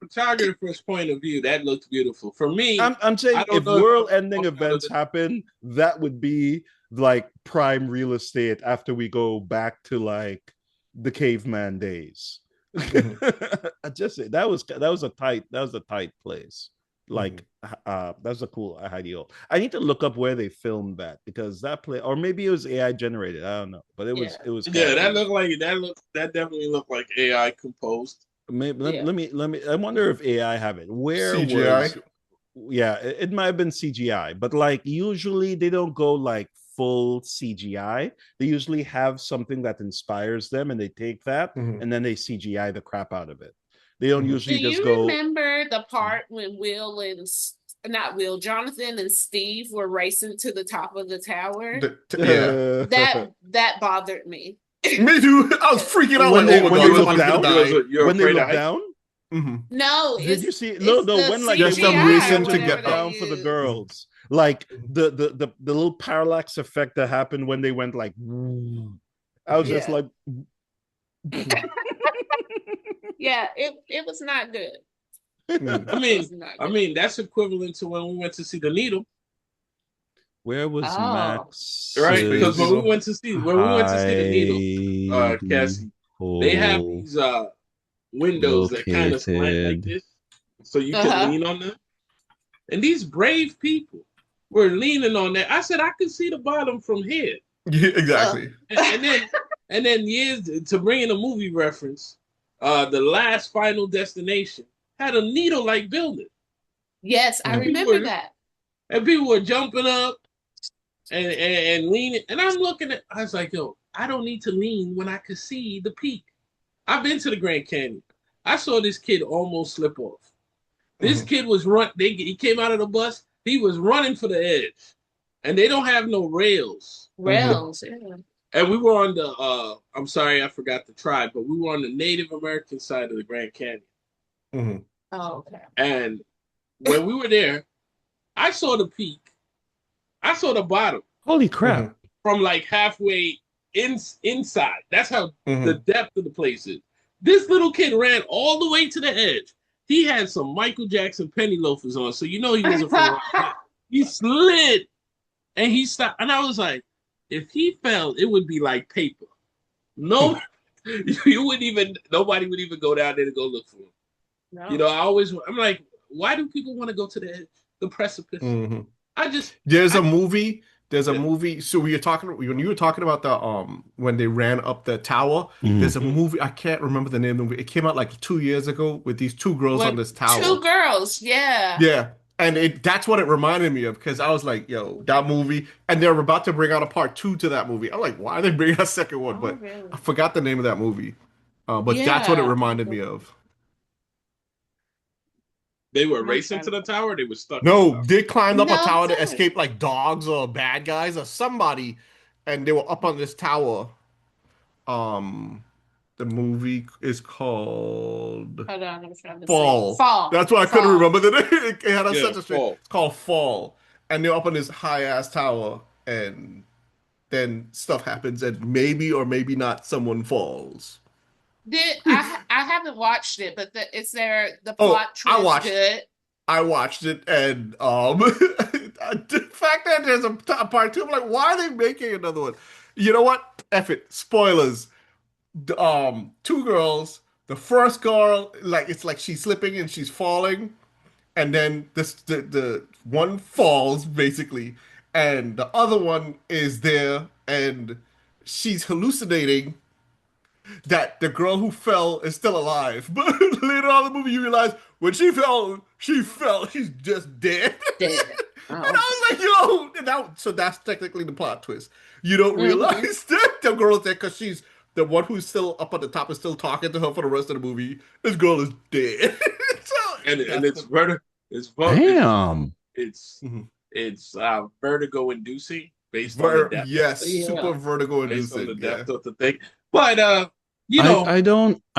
photographer's point of view, that looks beautiful. For me, I'm saying if world-ending events happen, that would be like prime real estate after we go back to like the caveman days. I just say that was a tight place. Like that was a cool ideal. I need to look up where they filmed that because that play, or maybe it was AI generated. I don't know, but it was that definitely looked like AI composed. Maybe let me. I wonder if AI have it. Where CGI? It might have been CGI, but like usually they don't go like full CGI. They usually have something that inspires them, and they take that and then they CGI the crap out of it. They don't usually just go. Do you remember the part when Jonathan and Steve were racing to the top of the tower? That bothered me. Me too. I was freaking out when they look down. Mm-hmm. No, did you see? No. When like just them racing to get down for the girls, like the little parallax effect that happened when they went like. I was just like. Yeah, it was not good. I mean that's equivalent to when we went to see the Needle. Where was Max? Right, because when we went to see the Needle, Cassie, they have these windows that kind of slant like this, so you can lean on them. And these brave people were leaning on that. I said I could see the bottom from here. Yeah, exactly. And then years to bring in a movie reference, the last Final Destination had a needle-like building. Yes, I remember that. And people were jumping up and leaning. And I'm looking at, I was like, yo, I don't need to lean when I could see the peak. I've been to the Grand Canyon. I saw this kid almost slip off. This kid was he came out of the bus. He was running for the edge. And they don't have no rails. Yeah. And we were on the, I'm sorry, I forgot the tribe, but we were on the Native American side of the Grand Canyon. Oh, okay. And when we were there, I saw the peak. I saw the bottom Holy crap. from like halfway inside. That's how Mhm. the depth of the place is. This little kid ran all the way to the edge. He had some Michael Jackson penny loafers on, so you know he wasn't from He slid and he stopped. And I was like, if he fell, it would be like paper. No, nobody would even go down there to go look for him. No. You know, I'm like, why do people want to go to the edge, the precipice? Mhm. There's a movie. There's a movie. So when you were talking about the when they ran up the tower. Mhm. There's a movie. I can't remember the name of the movie. It came out like 2 years ago with these two girls on this tower. Two girls, yeah. Yeah. And that's what it reminded me of, because I was like, yo, that movie. And they're about to bring out a part 2 to that movie. I'm like, why are they bringing out a second one? Oh, But really? I forgot the name of that movie. But that's what it Yeah. reminded me of. They were racing to the tower. They were stuck. No, they climbed up a No, tower to good. escape like dogs or bad guys or somebody, and they were up on this tower. The movie is called Hold on, I'm trying to Fall. see. Fall. That's why I couldn't Fall. remember the name. It had Yeah, such a string. Fall. It's called Fall, and they're up on this high ass tower, and then stuff happens, and maybe or maybe not someone falls. I haven't watched it, but is there the Oh, plot I twist watched. good? I watched it, and the fact that there's a part 2, I'm like, why are they making another one? You know what? F it. Spoilers. Two girls. The first girl, like, it's like she's slipping and she's falling, and then the one falls basically, and the other one is there, and she's hallucinating that the girl who fell is still alive. But later on in the movie, you realize when she fell, she's just dead. Dead. And I was like, yo, so that's technically the plot twist. You don't realize that the girl is dead because she's the one who's still up at the top is still talking to her for the rest of the movie. This girl is dead. And it's Damn. it's vertigo inducing based on the depth. Yes, Yeah. super vertigo Based on the inducing. depth Yeah. of the thing. But you know, I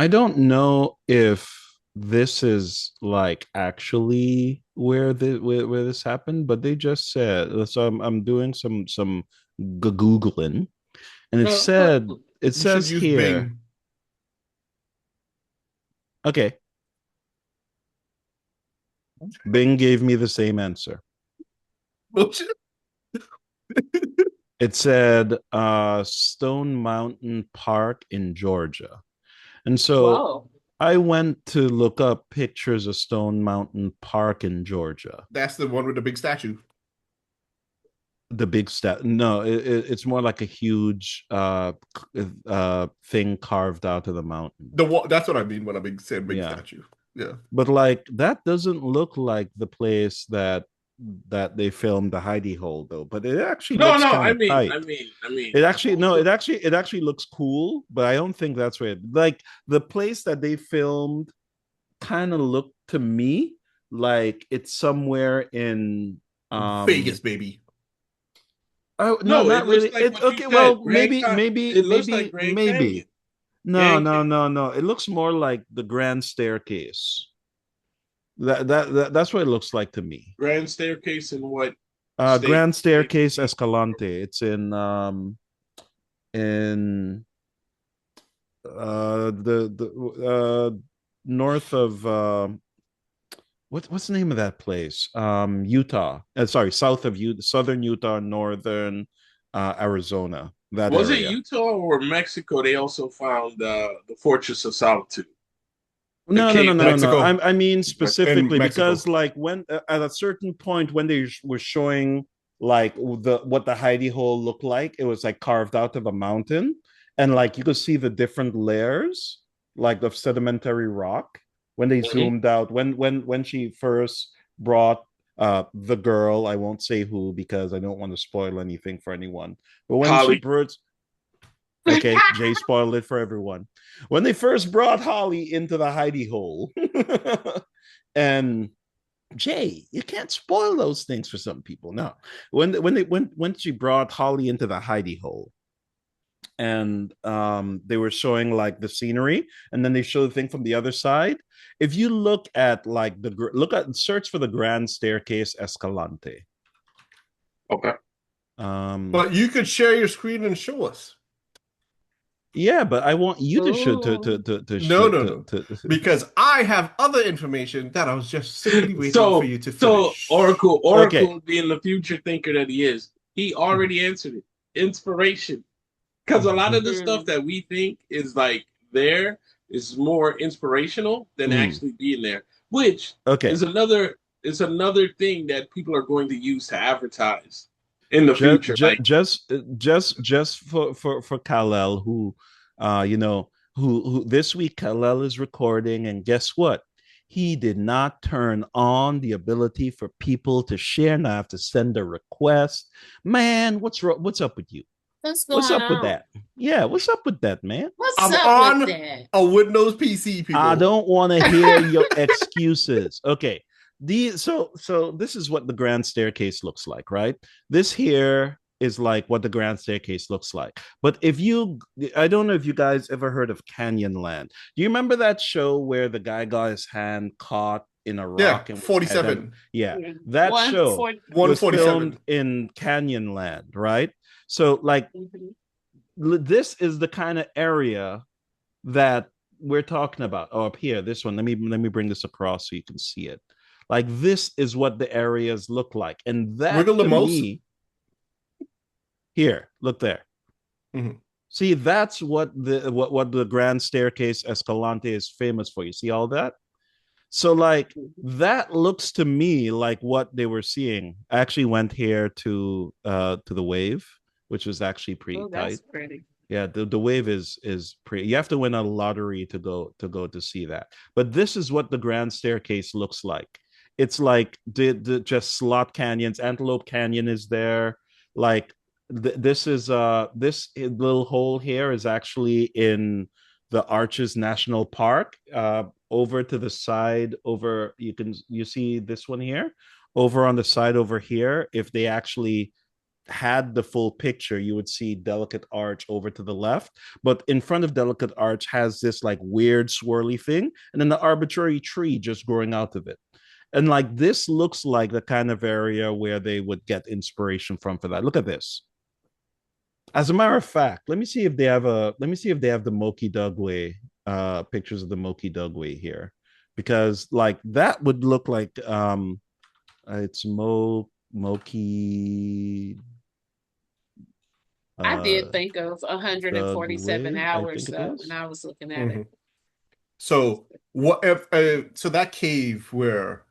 don't know if this is like actually where this happened, but they just said, so I'm doing some googling, and it says You should use here. Bing. Okay. Bing gave me the same answer. It said Stone Mountain Park in Georgia. And so Whoa. I went to look up pictures of Stone Mountain Park in Georgia. That's the one with the big statue. The big No, it's more like a huge thing carved out of the mountain. That's what I mean when I said big statue. Yeah. But like that doesn't look like the place that they filmed the hidey hole though. But it actually looks I tight. It actually looks cool, but I don't think that's where like the place that they filmed kind of looked to me like it's somewhere in Vegas, baby. Oh no, not really. Like okay, well, maybe. It looks like Grand Canyon. No. It looks more like the Grand Staircase. That's what it looks like to me. Grand Staircase in what? Grand Staircase Escalante. It's in the north of what's the name of that place? Utah. South of Utah, southern Utah, northern Arizona. That was area. it Utah or Mexico? They also found the Fortress of Solitude. No. I mean specifically because like when at a certain point when they were showing like what the hidey hole looked like, it was like carved out of a mountain, and like you could see the different layers like of sedimentary rock when they zoomed out when she first brought the girl. I won't say who because I don't want to spoil anything for anyone. But when Holly. she brought okay, Jay spoiled it for everyone. When they first brought Holly into the hidey hole, and Jay, you can't spoil those things for some people. No, when she brought Holly into the hidey hole, and they were showing like the scenery, and then they show the thing from the other side. If you look at like search for the Grand Staircase Escalante. Okay. But you could share your screen and show us. Yeah, but I want you to show No. Because I have other information that I was just simply waiting for you to finish. Oracle, Okay. being the future thinker that he is, he already answered it. Inspiration. Because a lot of the stuff that we think is like there is more inspirational than actually being there, which is another thing that people are going to use to advertise in the future. Just for Kal-El, who who this week Kal-El is recording, and guess what? He did not turn on the ability for people to share. Now I have to send a request. Man, what's up with you? What's up with that? Yeah, what's up with that, man? I'm on a Windows PC, people. I don't want to hear your excuses. Okay. So this is what the Grand Staircase looks like, right? This here is like what the Grand Staircase looks like. But I don't know if you guys ever heard of Canyonland. Do you remember that show where the guy got his hand caught in a rock? Yeah, 47. That show was filmed in Canyonland, right? So like this is the kind of area that we're talking about. Oh, up here, this one. Let me bring this across so you can see it. Like this is what the areas look like, and that to me, here, look there. See, that's what the Grand Staircase Escalante is famous for. You see all that? So like that looks to me like what they were seeing. I actually went here to the Wave, which was actually pretty tight. That's pretty. Yeah, the Wave is pretty. You have to win a lottery to go to see that. But this is what the Grand Staircase looks like. It's like the just slot canyons. Antelope Canyon is there. Like this is this little hole here is actually in the Arches National Park. Over to the side, you see this one here. Over on the side over here, if they actually had the full picture, you would see Delicate Arch over to the left, but in front of Delicate Arch has this like weird swirly thing, and then the arbitrary tree just growing out of it. And like this looks like the kind of area where they would get inspiration from for that. Look at this. As a matter of fact, let me see if they have the Moki Dugway pictures of the Moki Dugway here, because like that would look like it's Moki. I did think of 147 hours though when I was looking at it. So what if so that cave where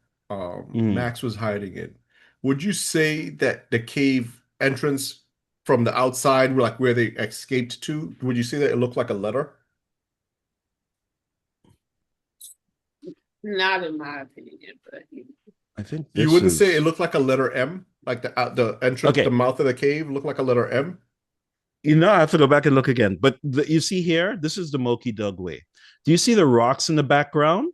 Max was hiding in, would you say that the cave entrance from the outside, like where they escaped to, would you say that it looked like a letter? Not in my opinion, but I think you wouldn't say it looked like a letter M, like the entrance, the mouth of the cave looked like a letter M. You know, I have to go back and look again. But you see here, this is the Moki Dugway. Do you see the rocks in the background?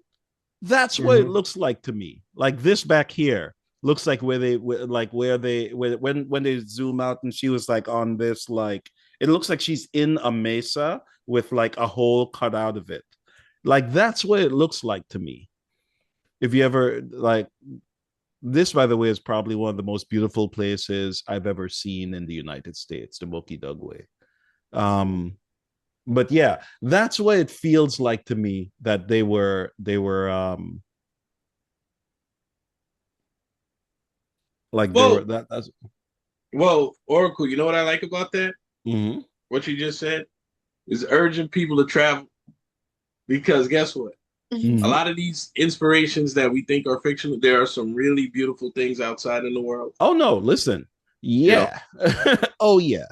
That's what it looks like to me. Like this back here looks like when they zoom out and she was like on this, like it looks like she's in a mesa with like a hole cut out of it. Like that's what it looks like to me. If you ever like this, by the way, is probably one of the most beautiful places I've ever seen in the United States, the Moki Dugway. But yeah, that's what it feels like to me, that they were like they were that's well, Oracle, you know what I like about that? What you just said is urging people to travel, because guess what? A lot of these inspirations that we think are fictional, there are some really beautiful things outside in the world. Oh no, listen. Yeah. Oh yeah.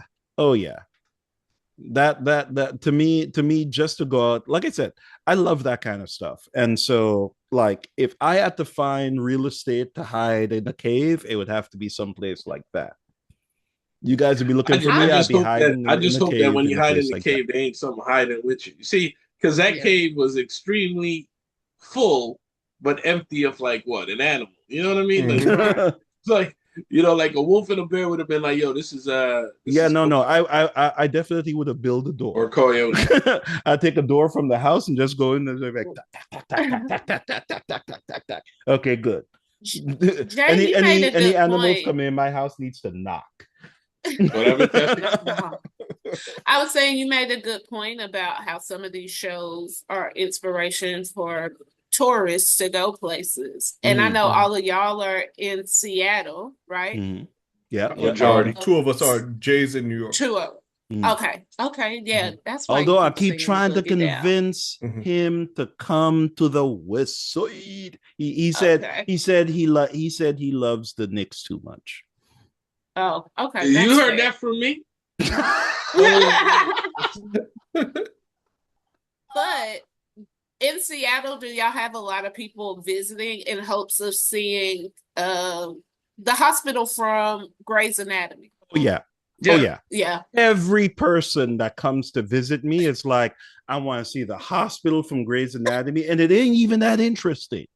That to me, just to go out, like I said, I love that kind of stuff. And so like if I had to find real estate to hide in a cave, it would have to be someplace like that. You guys would be looking for me. I'd be hiding. I just hope that when you hide in the cave, there ain't something hiding with you. See, because that cave was extremely full, but empty of like what? An animal. You know what I mean? Like, it's like You know, like a wolf and a bear would have been like, yo, this is no. I definitely would have built a door. or coyote. I'd take a door from the house and just go in there like tack. Okay, good. Jay, any animals come in, my house needs to knock. Whatever. I was saying you made a good point about how some of these shows are inspiration for tourists to go places. And I know all of y'all are in Seattle, right? Mm-hmm. Yeah. Majority. Two of us are. Jay's in New York. Okay. Yeah, that's why. Although I keep trying to convince him to come to the West Side. He said he loves the Knicks too much. Oh, okay. You heard that from me? But in Seattle, do y'all have a lot of people visiting in hopes of seeing the hospital from Grey's Anatomy? Oh yeah. Yeah. Every person that comes to visit me is like, I want to see the hospital from Grey's Anatomy, and it ain't even that interesting.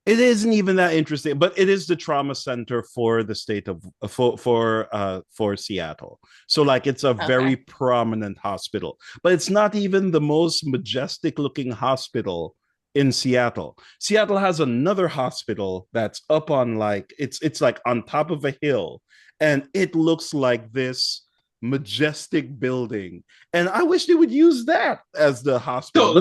It isn't even that interesting, but it is the trauma center for the state of for Seattle. So like it's a very prominent hospital, but it's not even the most majestic looking hospital in Seattle. Seattle has another hospital that's up on like it's like on top of a hill, and it looks like this majestic building, and I wish they would use that as the hospital.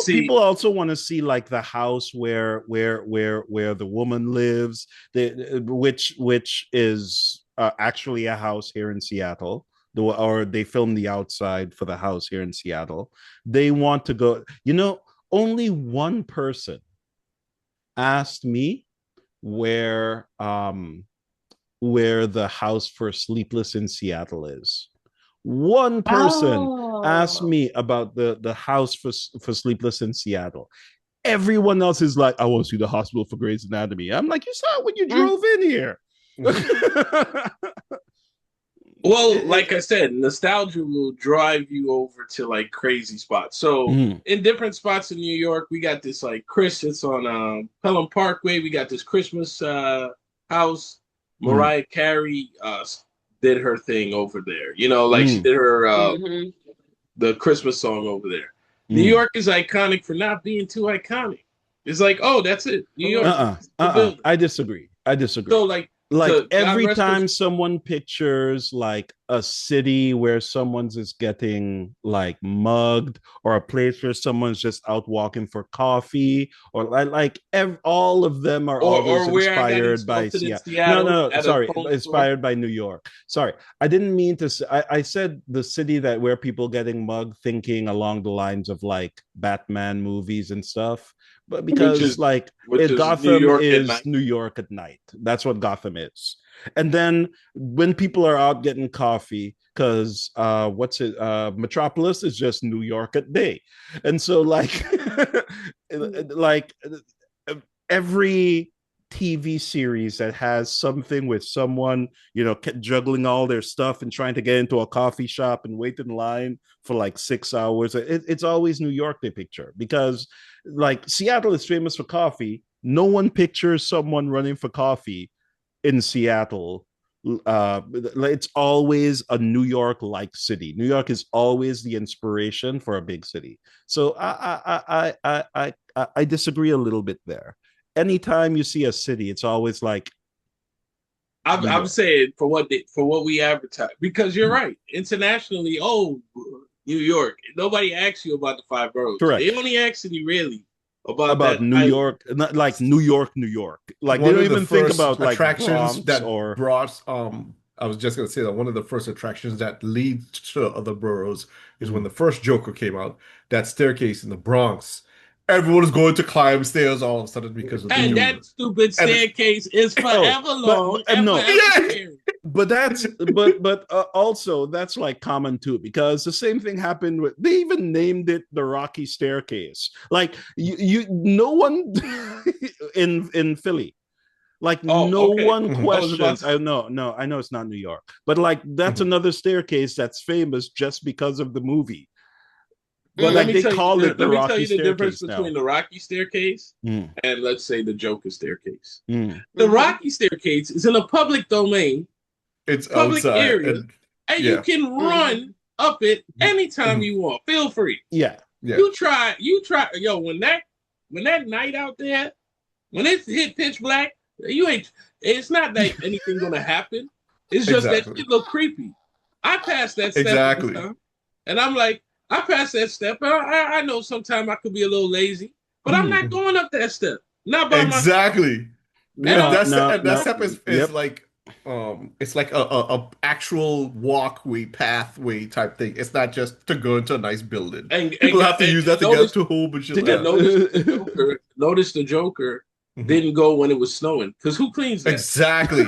People also want to see like the house where the woman lives, which is actually a house here in Seattle. Or they filmed the outside for the house here in Seattle. They want to go. You know, only one person asked me where the house for Sleepless in Seattle is. One person asked me about the house for Sleepless in Seattle. Everyone else is like, I want to see the hospital for Grey's Anatomy. I'm like, you saw it when you drove in here. Well, like I said, nostalgia will drive you over to like crazy spots. So in different spots in New York, we got this like It's on Pelham Parkway. We got this Christmas house. Mariah Carey did her thing over there. You know, like she did her the Christmas song over there. New York is iconic for not being too iconic. It's like, oh, that's it. New York. I disagree. So like every time someone pictures like a city where someone's is getting like mugged, or a place where someone's just out walking for coffee, or all of them are always inspired by Seattle. No, sorry, inspired by New York. Sorry, I didn't mean to say, I said the city where people getting mugged, thinking along the lines of like Batman movies and stuff. But because Gotham is New York at night. That's what Gotham is. And then when people are out getting coffee, because Metropolis is just New York at day. And so like every TV series that has something with someone, you know, juggling all their stuff and trying to get into a coffee shop and wait in line for like 6 hours. It's always New York they picture, because like Seattle is famous for coffee. No one pictures someone running for coffee in Seattle. It's always a New York-like city. New York is always the inspiration for a big city. So I disagree a little bit there. Anytime you see a city, it's always like I'm saying for what we advertise, because you're right. Internationally, New York. Nobody asks you about the 5 boroughs. Correct. They only asking you really about New York, not like New York. Like they don't even think about like attractions that brought. I was just gonna say that one of the first attractions that leads to other boroughs is when the first Joker came out. That staircase in the Bronx. Everyone is going to climb stairs all of a sudden because of the and that stupid staircase is forever long. But also that's like common too, because the same thing happened with, they even named it the Rocky Staircase. Like no one in Philly. Like one questions. I know it's not New York, but like that's another staircase that's famous just because of the movie. But Like they call it the let me tell Rocky you the difference staircase now. between the Rocky staircase Mm, and let's say the Joker staircase. mm. The Rocky staircase is in a public domain, It's public outside, area, and you yeah. can run up it anytime you want. Feel free. Yeah. You try, yo, when that night out there, when it hit pitch black, it's not that anything gonna happen. It's just that Exactly. shit look creepy. I passed that step Exactly. one time, and I'm like, I passed that step. I know sometimes I could be a little lazy, but I'm not going up that step. Not by myself. Exactly. No, That step is Yep. like it's like a actual walkway pathway type thing. It's not just to go into a nice building. People have to use that to get to a whole bunch of Notice the Joker didn't go when it was snowing, because who cleans that? Exactly.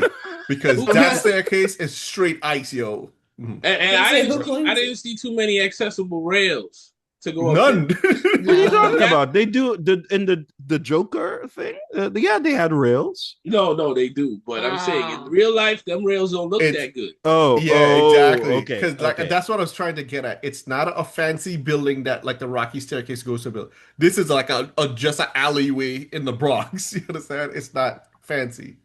Because that staircase is straight ice, yo. And I didn't see too many accessible rails to go up None. What are you talking about? They do in the Joker thing. Yeah, they had rails. No, they do. But I'm saying in real life, them rails don't look that good. Oh, yeah, exactly. Okay, Because that's what I was trying to get at. It's not a fancy building that like the Rocky staircase goes to build. This is like a just an alleyway in the Bronx. You understand? It's not fancy.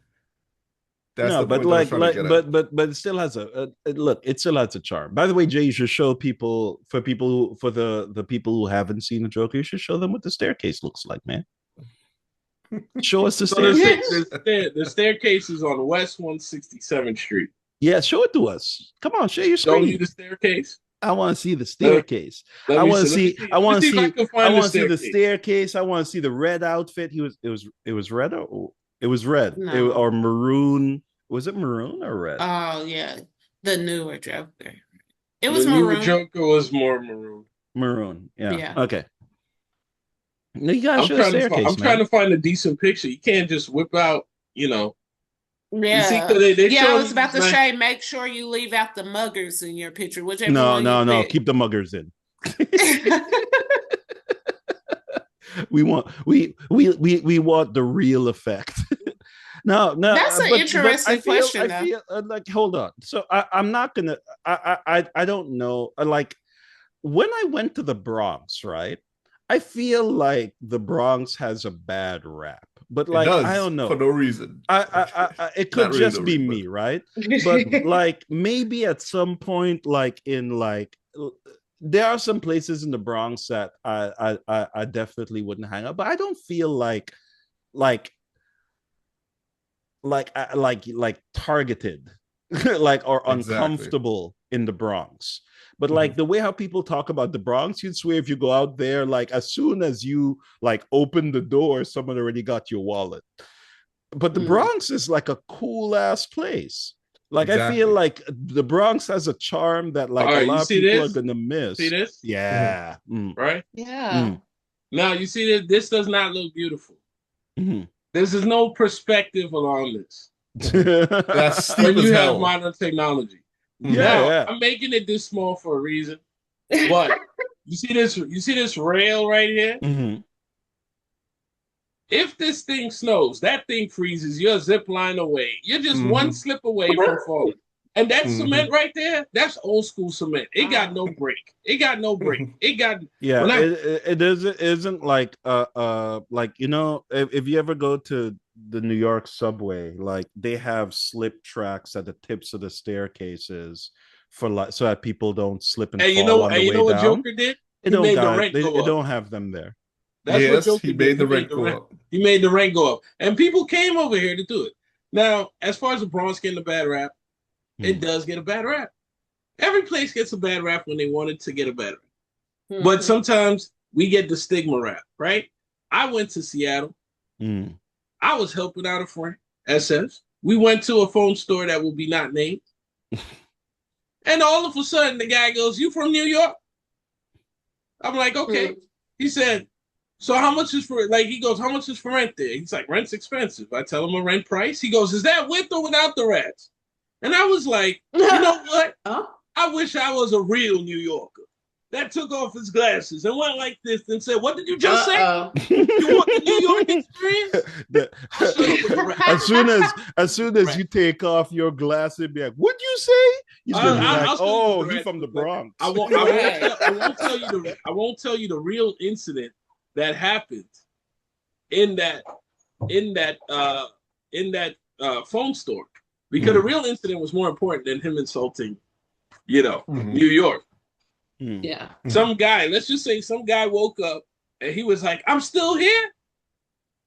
That's no, the but point I was trying to get at. but it still has look. It still has a charm. By the way, Jay, you should show people for the people who haven't seen the Joker. You should show them what the staircase looks like, man. Show us the staircase. The staircase is on West 167th Street. Yeah, show it to us. Come on, share your Show screen. you the staircase. I want to see the staircase. I want to see. I want to see. I want to see the staircase. I want to see the red outfit. It was red or it was red or maroon. Was it maroon or red? Oh yeah, the newer Joker. It was the maroon. Newer Joker was more maroon. Maroon. Yeah. Okay. No, you gotta I'm show the staircase. I'm trying to find a decent picture. You can't just whip out, Yeah. You see, they I was about to say, make sure you leave out the muggers in your picture. Whichever No. Keep the muggers in. we want the real effect. No, that's an interesting question. I feel like, hold on. So I'm not gonna. I don't know. Like when I went to the Bronx, right? I feel like the Bronx has a bad rap, but like I don't know for no reason. It could just be me, right? But like maybe at some point, like in like. There are some places in the Bronx that I definitely wouldn't hang out, but I don't feel like targeted like or uncomfortable in the Bronx. But like the way how people talk about the Bronx, you'd swear if you go out there, like as soon as you like open the door, someone already got your wallet. But the Bronx is like a cool ass place. Like I feel like the Bronx has a charm that like a lot of people are gonna miss. See this? Yeah. Right? Yeah. Now you see that this does not look beautiful. This is no perspective along this. That's steep when you as have hell. modern technology. Yeah. I'm making it this small for a reason. But you see this rail right here? If this thing snows, that thing freezes, you're a zip line away. You're just one slip away from falling. And that cement right there, that's old school cement. It got no break. It got it isn't like like if you ever go to the New York subway, like they have slip tracks at the tips of the staircases for like so that people don't slip and fall on the way down. You know what Joker did? They don't have them there. That's what he made the rent go up. He made the rent go up. And people came over here to do it. Now, as far as the Bronx getting a bad rap, it does get a bad rap. Every place gets a bad rap when they wanted to get a bad rap. But sometimes we get the stigma rap, right? I went to Seattle. I was helping out a friend, SS. We went to a phone store that will be not named. And all of a sudden, the guy goes, "You from New York?" I'm like, okay. He said, "So how much is for," like, he goes, "How much is for rent there?" He's like, "Rent's expensive." I tell him a rent price. He goes, "Is that with or without the rats?" And I was like, you know what? I wish I was a real New Yorker. that took off his glasses and went like this and said, "What did you just say? Uh-oh. You want the New York experience?" I'll show you with the rap. as soon as you take off your glasses, be like, "What'd you say?" He's gonna be I'll like, show you "Oh, with the he rap. from the Bronx." I won't tell you the real incident that happened in that phone store, because the real incident was more important than him insulting, New York. Yeah. Some guy, let's just say some guy woke up and he was like, "I'm still here."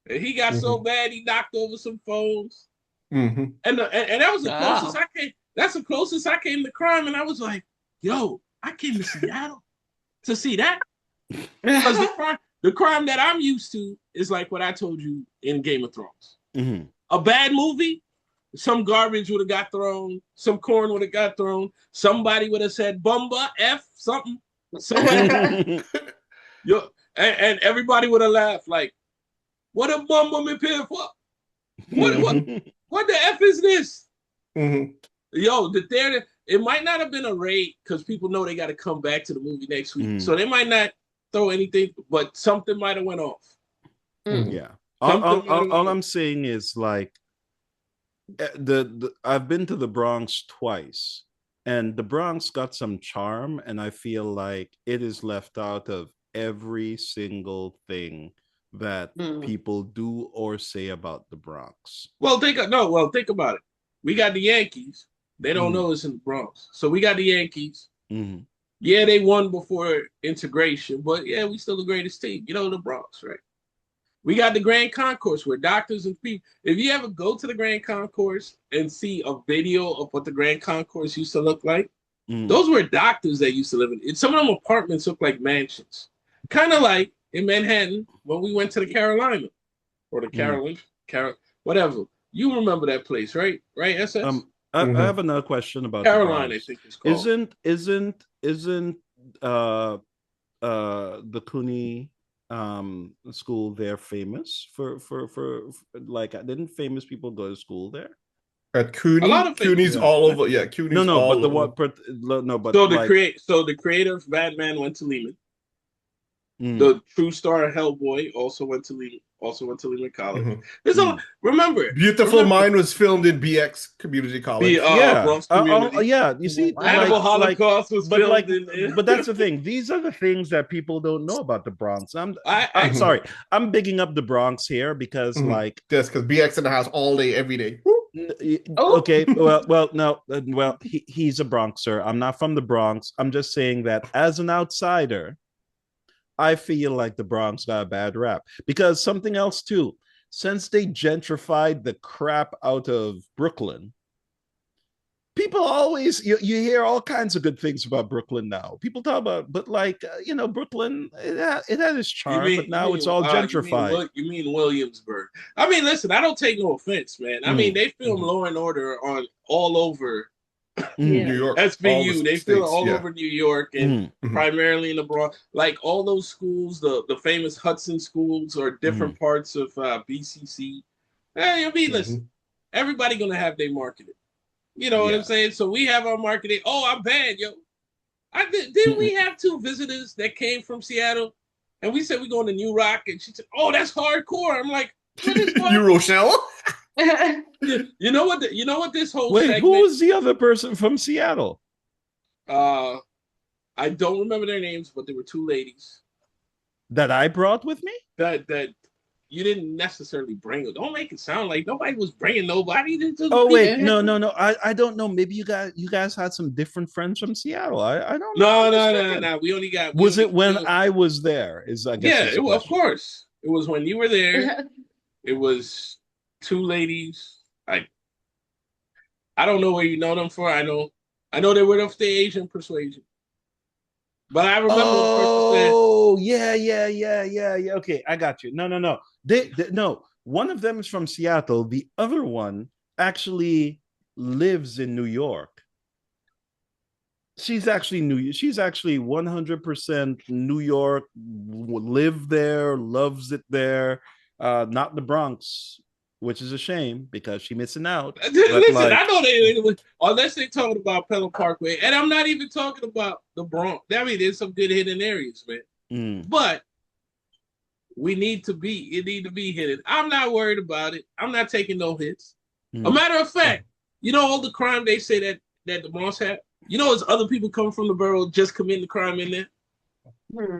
And he got so bad he knocked over some phones. And that was the closest I came. That's the closest I came to crime. And I was like, yo, I came to Seattle to see that. Because the crime that I'm used to is like what I told you in Game of Thrones. A bad movie, some garbage would have got thrown, some corn would have got thrown, somebody would have said Bumba, F, something. And everybody would have laughed like, what a Bumba me pay for? What the F is this? Yo, it might not have been a raid because people know they got to come back to the movie next week. So they might not throw anything, but something might have went off. Yeah. All I'm saying is like I've been to the Bronx twice, and the Bronx got some charm, and I feel like it is left out of every single thing that people do or say about the Bronx. Well, think about it. We got the Yankees. They don't know it's in the Bronx. So we got the Yankees. Yeah, they won before integration, but yeah, we still the greatest team. The Bronx, right? We got the Grand Concourse where doctors and people. If you ever go to the Grand Concourse and see a video of what the Grand Concourse used to look like, those were doctors that used to live in. Some of them apartments look like mansions, kind of like in Manhattan when we went to the Carolina or the Carolyn, whatever. You remember that place, right? Right, SS? I have another question about Carolina, I think it's called. Isn't the Cooney school there famous for like, didn't famous people go to school there? At Cooney, a lot of Cooney's all over. Yeah, Cooney's no, all but the over. what? No, but so the creator of Batman went to Lehman. The true star Hellboy also went to Lehman College. There's remember, Beautiful Mind was filmed in BX Community College. Bronx Community. You see, Animal Holocaust was filmed in. But that's the thing. These are the things that people don't know about the Bronx. I'm sorry. I'm bigging up the Bronx here because like just because BX in the house all day, every day. Okay, well, he's a Bronxer. I'm not from the Bronx. I'm just saying that as an outsider, I feel like the Bronx got a bad rap because something else too. Since they gentrified the crap out of Brooklyn, people always you hear all kinds of good things about Brooklyn now. People talk about, but like Brooklyn, it had its charm, but now it's all gentrified. You mean Williamsburg? I mean, listen, I don't take no offense, man. I mean, they film Law and Order on all over. New York, SVU, they film all over New York and primarily in the Bronx. Like all those schools, the famous Hudson schools or different parts of BCC. Hey, I mean, listen, everybody gonna have their marketing. You know what I'm saying? So we have our marketing. Oh, I'm bad, yo. Didn't we have two visitors that came from Seattle, and we said we're going to New Rock, and she said, "Oh, that's hardcore." I'm like, "What is New Rochelle?" You know what this whole Wait, segment, who was the other person from Seattle? I don't remember their names, but there were two ladies that I brought with me. That you didn't necessarily bring. Don't make it sound like nobody was bringing nobody. Oh wait, no. I don't know. Maybe you guys had some different friends from Seattle. I don't know. No. We only got. Was it when I was there? I guess. Yeah, of course. It was when you were there. It was two ladies. I don't know where you know them for. I know they were of the Asian persuasion. But I remember. Oh, yeah. Okay, I got you. No. No. One of them is from Seattle. The other one actually lives in New York. She's actually 100% New York. Lived there, loves it there. Not the Bronx. which is a shame because she's missing out. Listen, like, I know they unless they're talking about Pelham Parkway, and I'm not even talking about the Bronx. I mean, there's some good hidden areas, man. But it need to be hidden. I'm not worried about it. I'm not taking no hits. A matter of fact, you know all the crime they say that the Bronx had. You know, it's other people coming from the borough just committing the crime in there.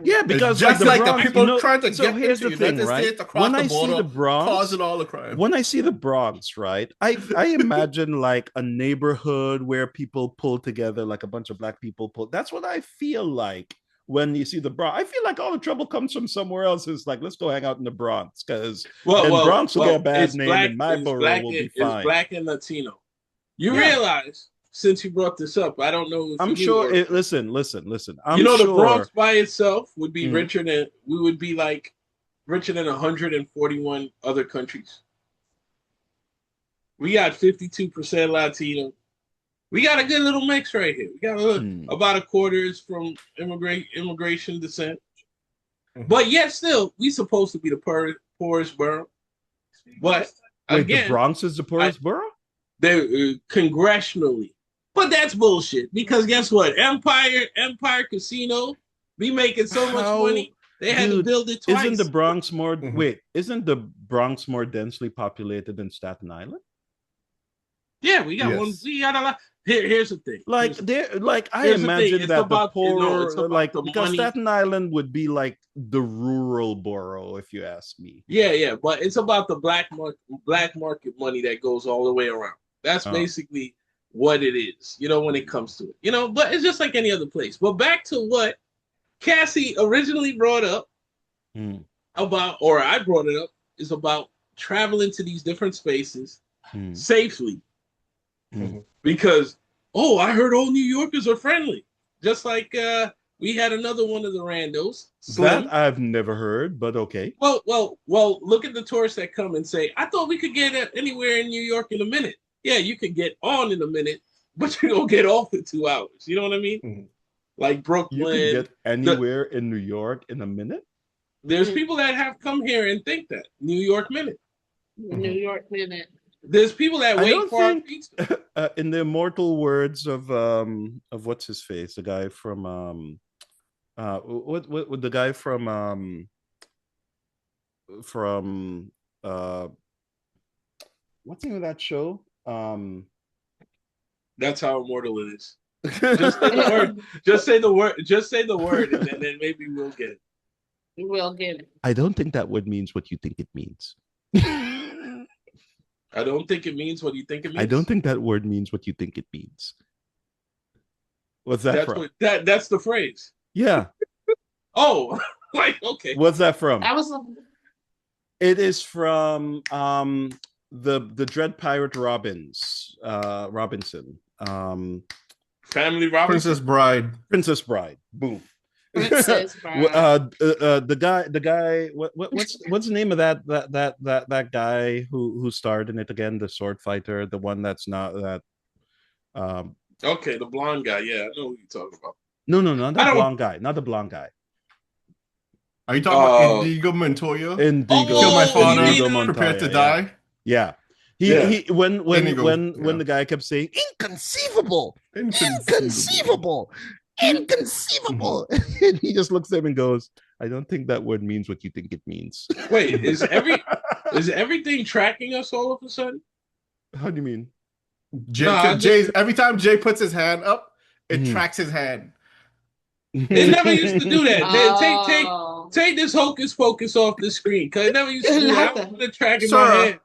Yeah, because just like the Bronx, people trying to so get here's into the thing, United right? States across the border, causing all the crime. When I see the Bronx, right, I imagine like a neighborhood where people pull together, like a bunch of black people pull. That's what I feel like when you see the Bronx. I feel like all the trouble comes from somewhere else. It's like, let's go hang out in the Bronx because Bronx will get a bad name and my borough will be fine. It's black and Latino. You realize, since you brought this up, I don't know if I'm sure listen. I'm the Bronx by itself would be richer than 141 other countries. We got 52% Latino. We got a good little mix right here. We got about a quarter is from immigration descent. But yet still, we supposed to be the poorest borough. But again, the Bronx is the poorest borough? They're congressionally. But that's bullshit because guess what? Empire Casino be making so much money. They had to build it twice. Isn't the Bronx more isn't the Bronx more densely populated than Staten Island? Yeah, we got one. We got a lot. Here's the thing. I imagine that the poor, because Staten Island would be like the rural borough, if you ask me. Yeah, but it's about the black market money that goes all the way around. That's basically what it is, when it comes to it, but it's just like any other place. But back to what Cassie originally brought up about, or I brought it up, is about traveling to these different spaces safely. Because, I heard all New Yorkers are friendly. Just like we had another one of the randos. Slim. That I've never heard, but okay. Well, look at the tourists that come and say, I thought we could get anywhere in New York in a minute. Yeah, you can get on in a minute, but you don't get off in 2 hours. You know what I mean? Like Brooklyn. You can get anywhere in New York in a minute? There's people that have come here and think that. New York minute. New York minute. There's people that wait for our pizza. In the immortal words of what's his face, the guy from what the guy from what's the name of that show? That's how immortal it is. Just say the word. Just say the word. Just say the word, and then maybe we'll get it. We'll get it. I don't think that word means what you think it means. I don't think it means what you think it means. I don't think that word means what you think it means. What's that from? That's the phrase. Yeah. Oh, okay. What's that from? It is from the Dread Pirate Robinson. Family Robinson. Princess Bride. Boom. Princess Bride. The guy. What's the name of that guy who starred in it again? The sword fighter, the one that's not that. Okay, the blonde guy. Yeah, I know who you're talking about. No, not the blonde guy. Not the blonde guy. Are you talking about Indigo Montoya? Indigo. Kill my father. Indigo Montoya, Prepared to die. Yeah. When the guy kept saying inconceivable, and he just looks at him and goes, I don't think that word means what you think it means. Wait, is everything tracking us all of a sudden? How do you mean? Every time Jay puts his hand up, it tracks his hand. It never used to do that. Take this hocus pocus off the screen, because it never used to do that. I'm gonna track in my head.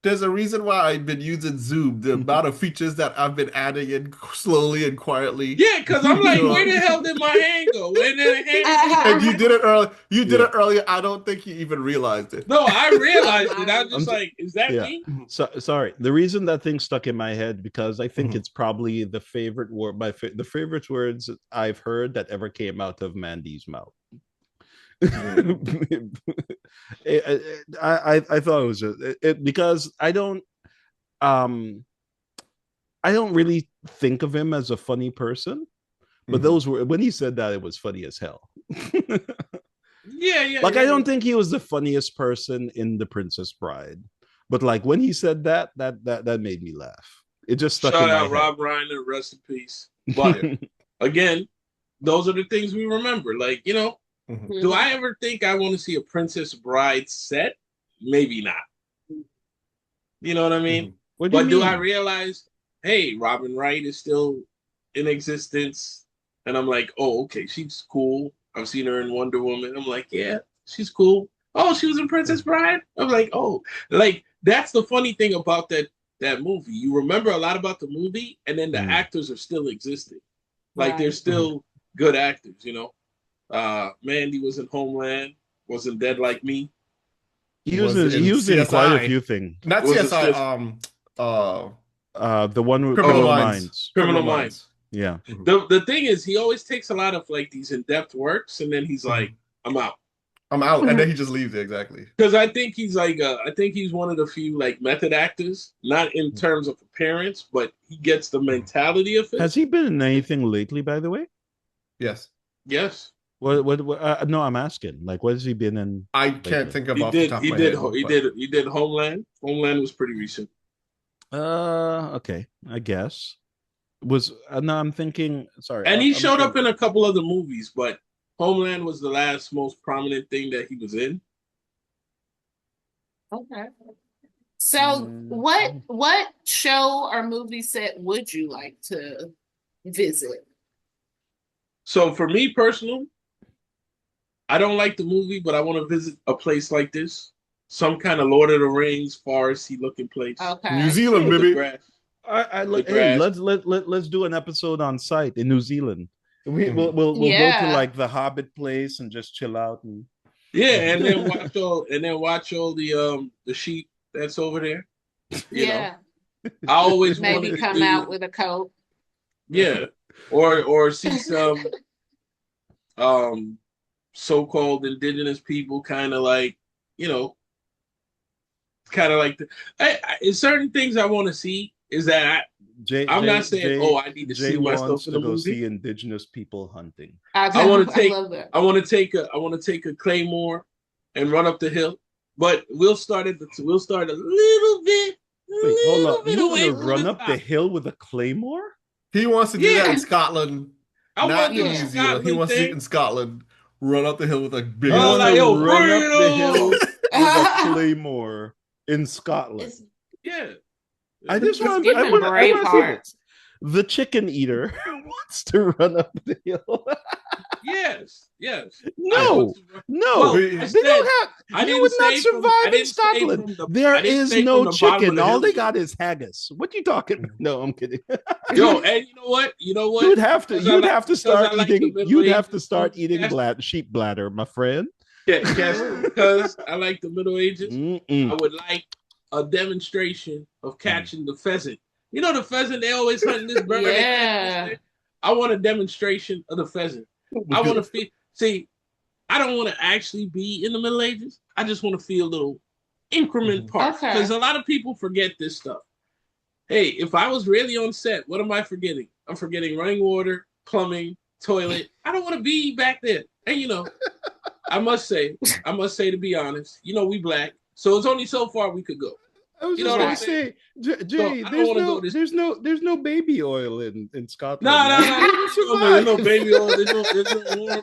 There's a reason why I've been using Zoom. The amount of features that I've been adding in slowly and quietly. Yeah, because I'm like, where the hell did my hand go? And you did it early. You did it earlier. I don't think you even realized it. No, I realized it. I was just like, is that me? So, sorry. The reason that thing stuck in my head, because I think it's probably the favorite word, the favorite words I've heard that ever came out of Mandy's mouth. I thought it was because I don't really think of him as a funny person, but those were, when he said that, it was funny as hell. Yeah. I don't think he was the funniest person in The Princess Bride, But like when he said that made me laugh. It just stuck Shout in my out head. Rob Reiner, rest in peace. But again, those are the things we remember. Like, you know, do I ever think I want to see a Princess Bride set? Maybe not. You know what I mean? What do you But mean? do I realize, hey, Robin Wright is still in existence? And I'm like, oh, okay, she's cool. I've seen her in Wonder Woman. I'm like, yeah, she's cool. Oh, she was in Princess Bride? I'm like, oh. Like, that's the funny thing about that movie. You remember a lot about the movie, and then the actors are still existing. Like, they're still good actors, you know? Mandy was in Homeland, wasn't Dead Like Me. He was in quite a few things. Not Was CSI. The one with Criminal Minds. Criminal Minds. Yeah. The thing is, he always takes a lot of like these in-depth works, and then he's like, I'm out. And then he just leaves it, exactly. Because I think he's like, I think he's one of the few like method actors, not in terms of appearance, but he gets the mentality of it. Has he been in anything lately, by the way? Yes. Yes. What no, I'm asking. Like, what has he been in? I can't think of He off did. the top He of my did. head. He did Homeland. Homeland was pretty recent. Okay, I guess. No, I'm thinking. Sorry, And he showed up in a couple other movies, but Homeland was the last most prominent thing that he was in. Okay. So, what show or movie set would you like to visit? So for me personally, I don't like the movie, but I want to visit a place like this. Some kind of Lord of the Rings, foresty looking place. Okay. New Zealand, The baby. grass. Hey, let's do an episode on site in New Zealand. We'll go to like the Hobbit place and just chill out and and then watch all the sheep that's over there. You know? I always maybe wanted come to out with a coat. Yeah, or see some so-called indigenous people, kind of like, you know, kind of like certain things I want to see is that I'm not saying I need to see myself in the movie. See indigenous people hunting. I want to take a claymore and run up the hill, but we'll start a little bit. Wait, hold up! You want to run up the hill with a claymore? He wants to do that in Scotland. Not in New Zealand. He wants to do it in Scotland. Run up the hill with a big. Run up the hill with a claymore in Scotland. Yeah. I want to see this. The chicken eater wants to run up the hill. Yes. No. Well, they don't have. You would not survive in Scotland. There is no chicken. All they got is haggis. What are you talking about? No, I'm kidding. Yo, and you know what? You'd have to start eating. You'd have to start eating sheep bladder, my friend. Yeah, because I like the Middle Ages. I would like a demonstration of catching the pheasant. You know the pheasant, they always hunting this bird. Yeah. I want a demonstration of the pheasant. I want to see, I don't want to actually be in the Middle Ages. I just want to feel little increment parts. Because a lot of people forget this stuff. Hey, if I was really on set, what am I forgetting? I'm forgetting running water, plumbing, toilet. I don't want to be back there. And you know, I must say to be honest, you know, we black. So it's only so far we could go. I was just gonna say, Jay, there's no baby oil in Scotland. No, there's no baby oil. There's no warm.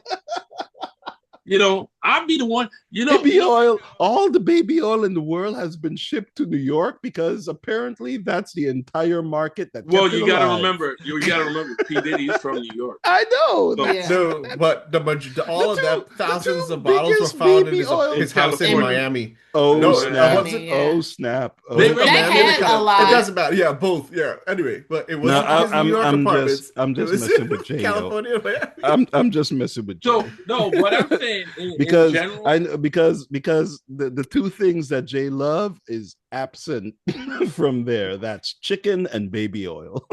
You know, I'd be the one. You know, baby oil. All the baby oil in the world has been shipped to New York because apparently that's the entire market. You got to remember. You got to remember. P Diddy is from New York. I know. So, but all of that thousands of bottles were found in his house in Miami. Snap! They had a lot. It doesn't matter. Yeah, both. Yeah. Anyway, but it wasn't his New York apartments. I'm just messing with Jay. California. I'm just messing with Jay. So no, what I'm saying because in general, because the two things that Jay love is absent from there. That's chicken and baby oil.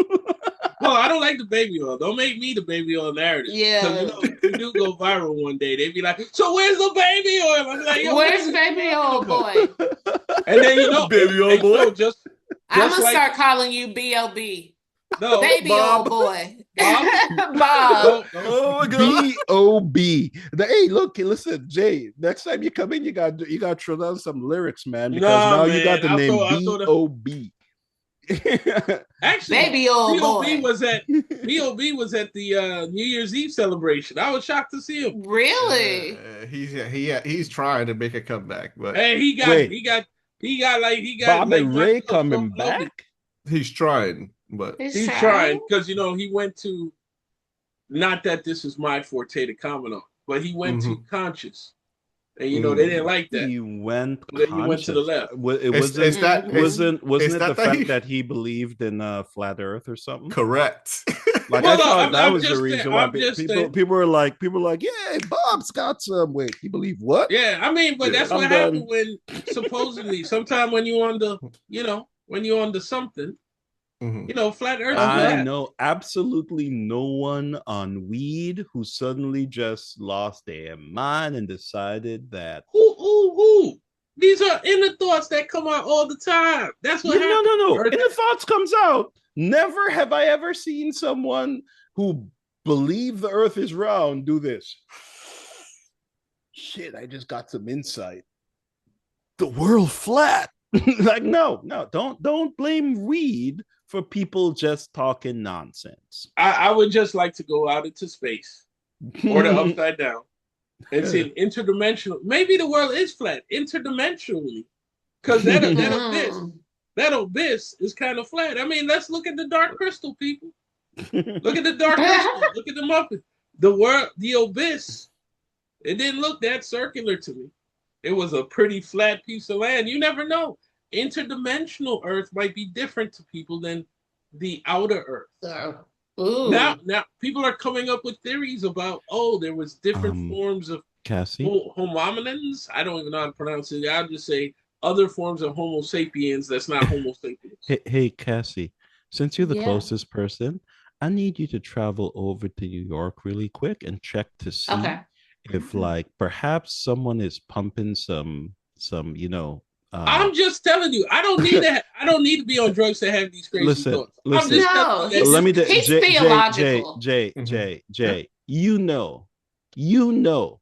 Well, I don't like the baby oil. Don't make me the baby oil narrative. Yeah. Because you know, if you do go viral one day, they'd be like, so where's the baby oil? I'm like, where's baby oil boy? And then you know, baby oil boy. I'm gonna start calling you B.O.B. No, baby oil boy. Bob? Bob. Oh my god. B.O.B. Hey, look, listen, Jay. Next time you come in, you got to throw down some lyrics, man. Because Nah, now you man, got the I'll name throw the B.O.B. actually Baby old B.O.B. boy. was at the New Year's Eve celebration. I was shocked to see him. Really? He's trying to make a comeback, but Hey, Wait. he got Bob like and Black Ray Widow, coming so lovely. back. he's trying. But He's trying because he went to, not that this is my forte to comment on, but he went to Conscious, and they didn't like that. He went So then he went to the conscious. left. It wasn't it the fact that he believed in flat Earth or something? correct. Like Well, I no, thought that I'm was the just reason saying- why I'm just saying- people were like, yeah, Bob's got some weight. You believe what? Yeah, I mean, but Yeah. that's I'm what done. happened when supposedly sometime when you on the when you're on the something, flat Earth is I flat. know absolutely no one on weed who suddenly just lost their mind and decided that Who? These are inner thoughts that come out all the time. That's what happened. no. Earth- Inner thoughts comes out. Never have I ever seen someone who believe the earth is round do this. Shit, I just got some insight. The world flat. Like, no, don't blame weed for people just talking nonsense. I would just like to go out into space or the upside down and see an interdimensional. Maybe the world is flat interdimensionally, because that abyss is kind of flat. I mean, let's look at the Dark Crystal, people. Look at the Dark Crystal. Look at the Muppet. The abyss. It didn't look that circular to me. It was a pretty flat piece of land. You never know. Interdimensional Earth might be different to people than the outer Earth. Now people are coming up with theories about there was different forms of Cassie, hominins. I don't even know how to pronounce it. I'll just say other forms of Homo sapiens that's not Homo sapiens. Hey, Cassie, since you're the closest person, I need you to travel over to New York really quick and check to see if, like, perhaps someone is pumping some, I'm just telling you, I don't need to be on drugs to have these crazy thoughts. I'm just telling you. Let me he's theological. Jay, you know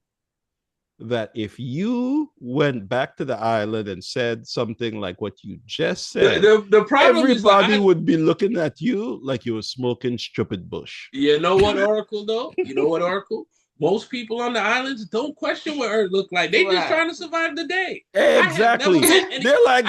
that if you went back to the island and said something like what you just said, the problem everybody would be looking at you like you were smoking stupid bush. You know what, Oracle, though? You know what, Oracle? Most people on the islands don't question what Earth look like. They just trying to survive the day. Exactly. They're like,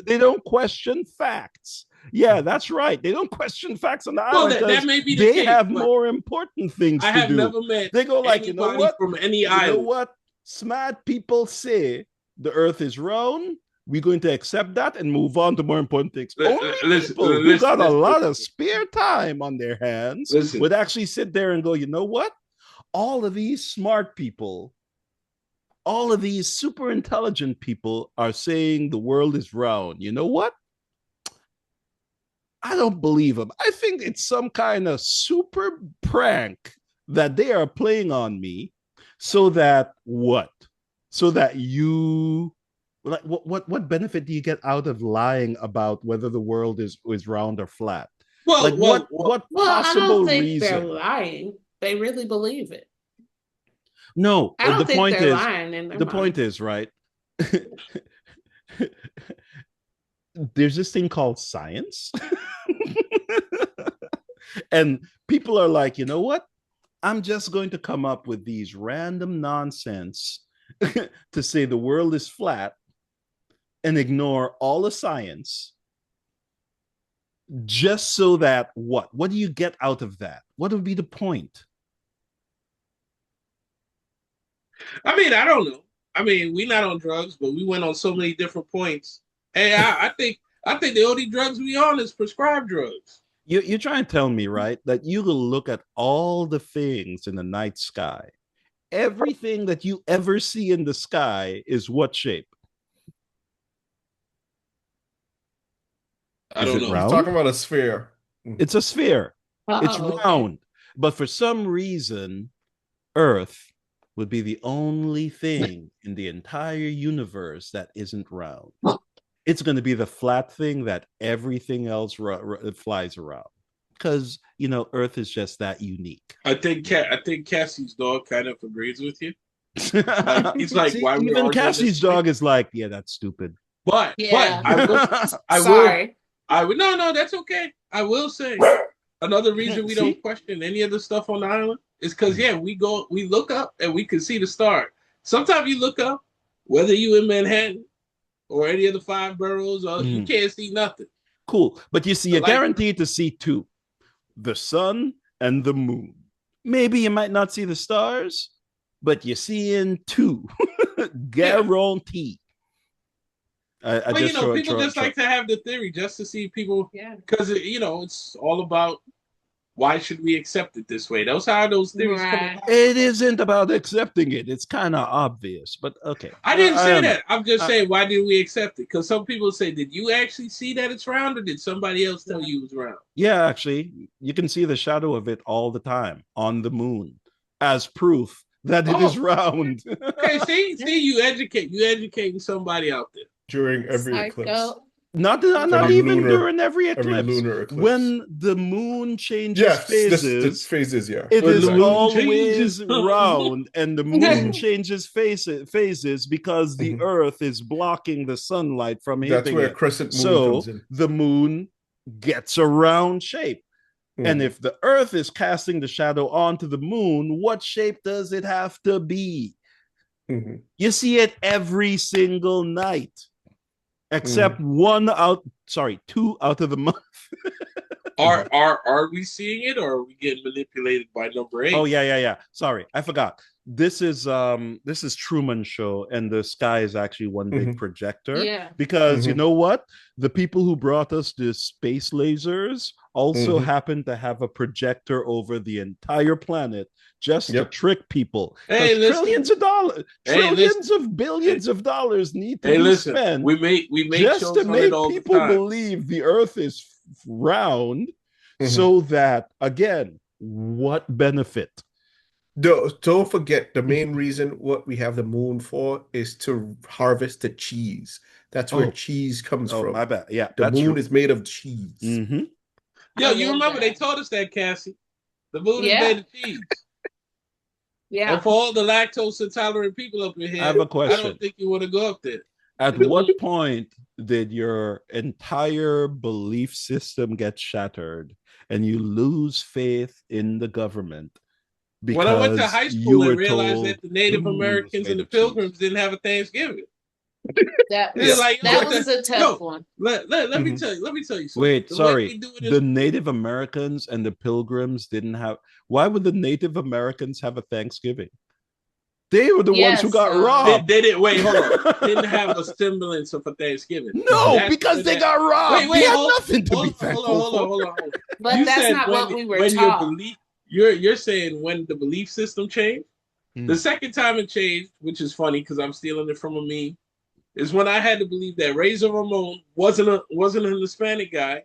they don't question facts. Yeah, that's right. They don't question facts on the island because that may be the case, they have more important things to do. I have never met they go like, anybody from any island. You know what? Smart people say the earth is round. We're going to accept that and move on to more important things. Only people who got a lot of spare time on their hands would actually sit there and go, you know what? All of these smart people, all of these super intelligent people are saying the world is round. You know what? I don't believe them. I think it's some kind of super prank that they are playing on me so that what? So that you, like, what benefit do you get out of lying about whether the world is round or flat? What possible I don't think reason? They're lying. They really believe it. No, I don't the think point they're is, lying in their the mind. point is, right? There's this thing called science. And people are like, you know what? I'm just going to come up with these random nonsense to say the world is flat and ignore all the science just so that what? What do you get out of that? What would be the point? I mean, I don't know. I mean, we're not on drugs, but we went on so many different points. Hey, I think the only drugs we on is prescribed drugs. You're trying to tell me, right, that you will look at all the things in the night sky. Everything that you ever see in the sky is what shape? I don't know. He's talking about a sphere. It's a sphere. It's round. But for some reason, Earth would be the only thing in the entire universe that isn't round. It's going to be the flat thing that everything else flies around. because Earth is just that unique. I think Cassie's dog kind of agrees with you. He's like, See, why we even arguing Cassie's this dog is like, yeah, that's stupid. But Yeah. I would no, that's okay. I will say another reason we don't question any of the stuff on the island is because we look up and we can see the star. Sometimes you look up, whether you in Manhattan or any of the 5 boroughs, or you can't see nothing. Cool. But you see, you're guaranteed to see 2. The sun and the moon. Maybe you might not see the stars, but you're seeing 2. Guaranteed. But people just like to have the theory just to see people, because it's all about why should we accept it this way. Those theories come about. It isn't about accepting it. It's kind of obvious, but okay. I didn't say that. I'm just saying, why did we accept it? Because some people say, did you actually see that it's round, or did somebody else tell you it was round? Yeah, actually, you can see the shadow of it all the time on the moon as proof that it is round. Okay, see, you educating somebody out there. During every eclipse. Not even during every eclipse. When the moon changes phases, it is always round, and the moon changes phases because the Earth is blocking the sunlight from hitting it. That's where crescent moon comes in. The moon gets a round shape. And if the Earth is casting the shadow onto the moon, what shape does it have to be? You see it every single night. Except 2 out of the month. Are we seeing it, or are we getting manipulated by number 8? Oh yeah. Sorry, I forgot. This is Truman Show, and the sky is actually one big projector. Yeah. Because you know what? The people who brought us the space lasers also happen to have a projector over the entire planet just to trick people. Trillions of billions of dollars need to be spent. We make just to make people believe the Earth is round, so that again, what benefit? Don't forget, the main reason what we have the moon for is to harvest the cheese. That's where cheese comes from. My bad. Yeah, the moon is made of cheese. Yo, you remember they told us that, Cassie? The moon is made of cheese. And for all the lactose intolerant people up in here, I have a question. I don't think you want to go up there. At what point did your entire belief system get shattered and you lose faith in the government? When I went to high school, I realized that the Native Americans and the Pilgrims didn't have a Thanksgiving. That was a tough one. Let me tell you something. Wait, sorry. The Native Americans and the Pilgrims didn't have. Why would the Native Americans have a Thanksgiving? They were the ones who got robbed. They didn't. Wait, hold on. Didn't have a semblance of a Thanksgiving. No, because they got robbed. They had nothing to be thankful for. Hold on. But that's not what we were taught. You're saying when the belief system changed. The second time it changed, which is funny because I'm stealing it from a meme, is when I had to believe that Razor Ramon wasn't a Hispanic guy,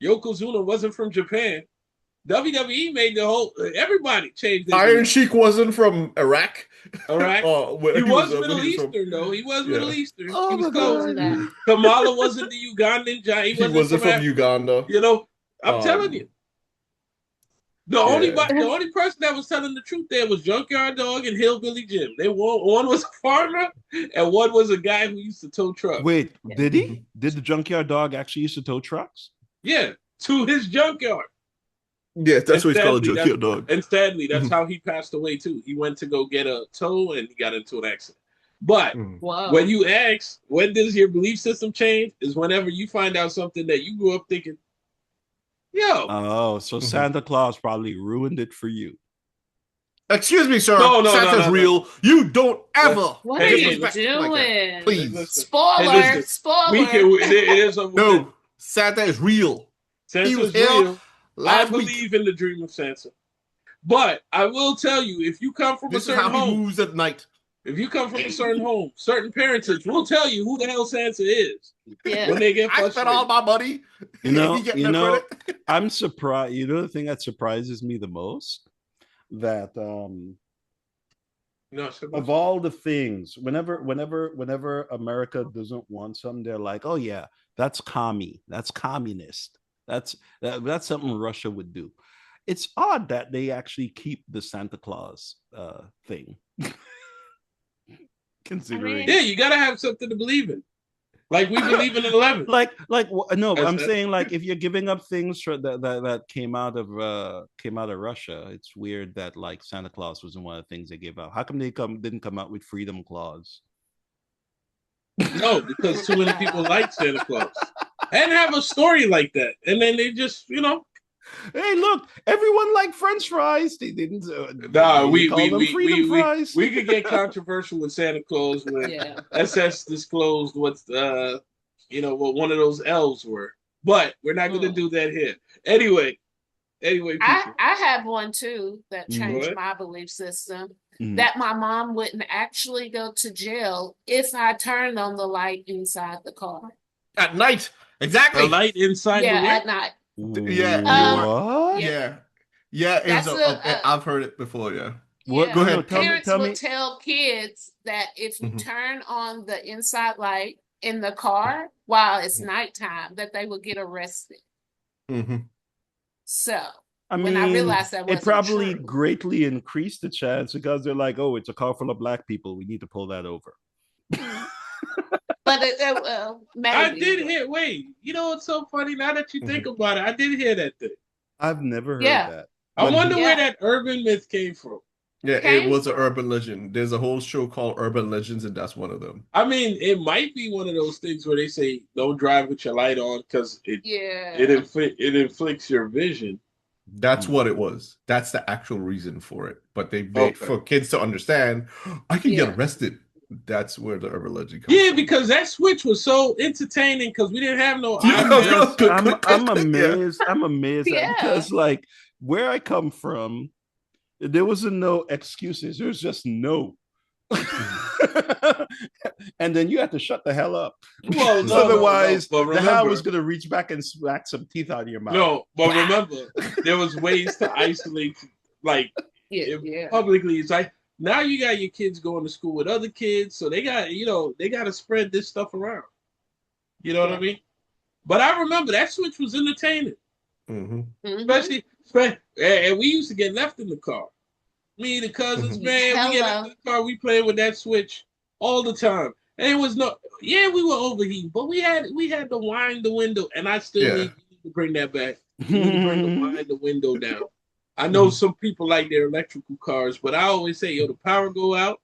Yokozuna wasn't from Japan. WWE made the whole everybody changed. Iron Sheik wasn't from Iraq. He was Middle Eastern though. He was Middle Eastern. Oh, he was close. Kamala wasn't the Ugandan giant. He wasn't from Uganda. I'm telling you. The only person that was telling the truth there was Junkyard Dog and Hillbilly Jim. One was a farmer and one was a guy who used to tow trucks. Wait, did he? Did the Junkyard Dog actually used to tow trucks? Yeah, to his junkyard. Yeah, that's what he's called, Junkyard Dog. And sadly, that's how he passed away too. He went to go get a tow and he got into an accident. But when you ask, when does your belief system change? Is whenever you find out something that you grew up thinking, yo. Oh, so Santa Claus probably ruined it for you. Excuse me, sir. No, Santa's real. No. You don't ever. What are you doing? Like please. Spoiler. No, Santa is real. Santa's real. I believe in the dream of Santa. But I will tell you, if you come from a certain home, he moves at night. If you come from a certain home, certain parents will tell you who the hell Santa is. Yeah. When they get frustrated. I spent all my money. I'm surprised. You know the thing that surprises me the most? That of all the things, whenever America doesn't want something, they're like, oh yeah, that's commie. That's communist. That's something Russia would do. It's odd that they actually keep the Santa Claus thing. Considering, Yeah, you gotta have something to believe in. Like we believe in 11. No, I'm That's- saying like if you're giving up things that came out of Russia, it's weird that like Santa Claus wasn't one of the things they gave out. How come they didn't come out with Freedom Claus? No, because too many people like Santa Claus and have a story like that, and then they just Hey, look, everyone liked French fries. They didn't. Nah, we call them freedom fries. We could get controversial with Santa Claus when SS disclosed what one of those elves were, but we're not going to do that here. Anyway, people. I have one too that changed my belief system. That my mom wouldn't actually go to jail if I turned on the light inside the car at night. Exactly, the light inside the at night. Yeah. I've heard it before. Yeah. What? Go ahead. Parents would tell kids that if you turn on the inside light in the car while it's nighttime, that they would get arrested. So when I realized that wasn't it probably true. greatly increased the chance because they're like, oh, it's a car full of black people. We need to pull that over. But maybe. I did hear. Wait, you know what's so funny? Now that you think about it, I did hear that thing. I've never heard that. I wonder where that urban myth came from. Yeah, it was an urban legend. There's a whole show called Urban Legends, and that's one of them. I mean, it might be one of those things where they say don't drive with your light on because it inflicts your vision. That's what it was. That's the actual reason for it. But they made for kids to understand, I can get arrested. That's where the urban legend comes from. Because that switch was so entertaining because we didn't have no. I'm amazed. I'm amazed because like where I come from, there wasn't no excuses. There was just no. And then you had to shut the hell up. Well, otherwise, remember, the hell was going to reach back and smack some teeth out of your mouth. No, but remember, there was ways to isolate, like publicly. It's like now you got your kids going to school with other kids, so they got to spread this stuff around. You know what I mean? But I remember that switch was entertaining, especially, and we used to get left in the car. Me, the cousins, man, we get in the car, we played with that switch all the time. And it was we were overheating, but we had to wind the window, and I still need to bring that back. You need to wind the window down. I know some people like their electrical cars, but I always say, the power go out,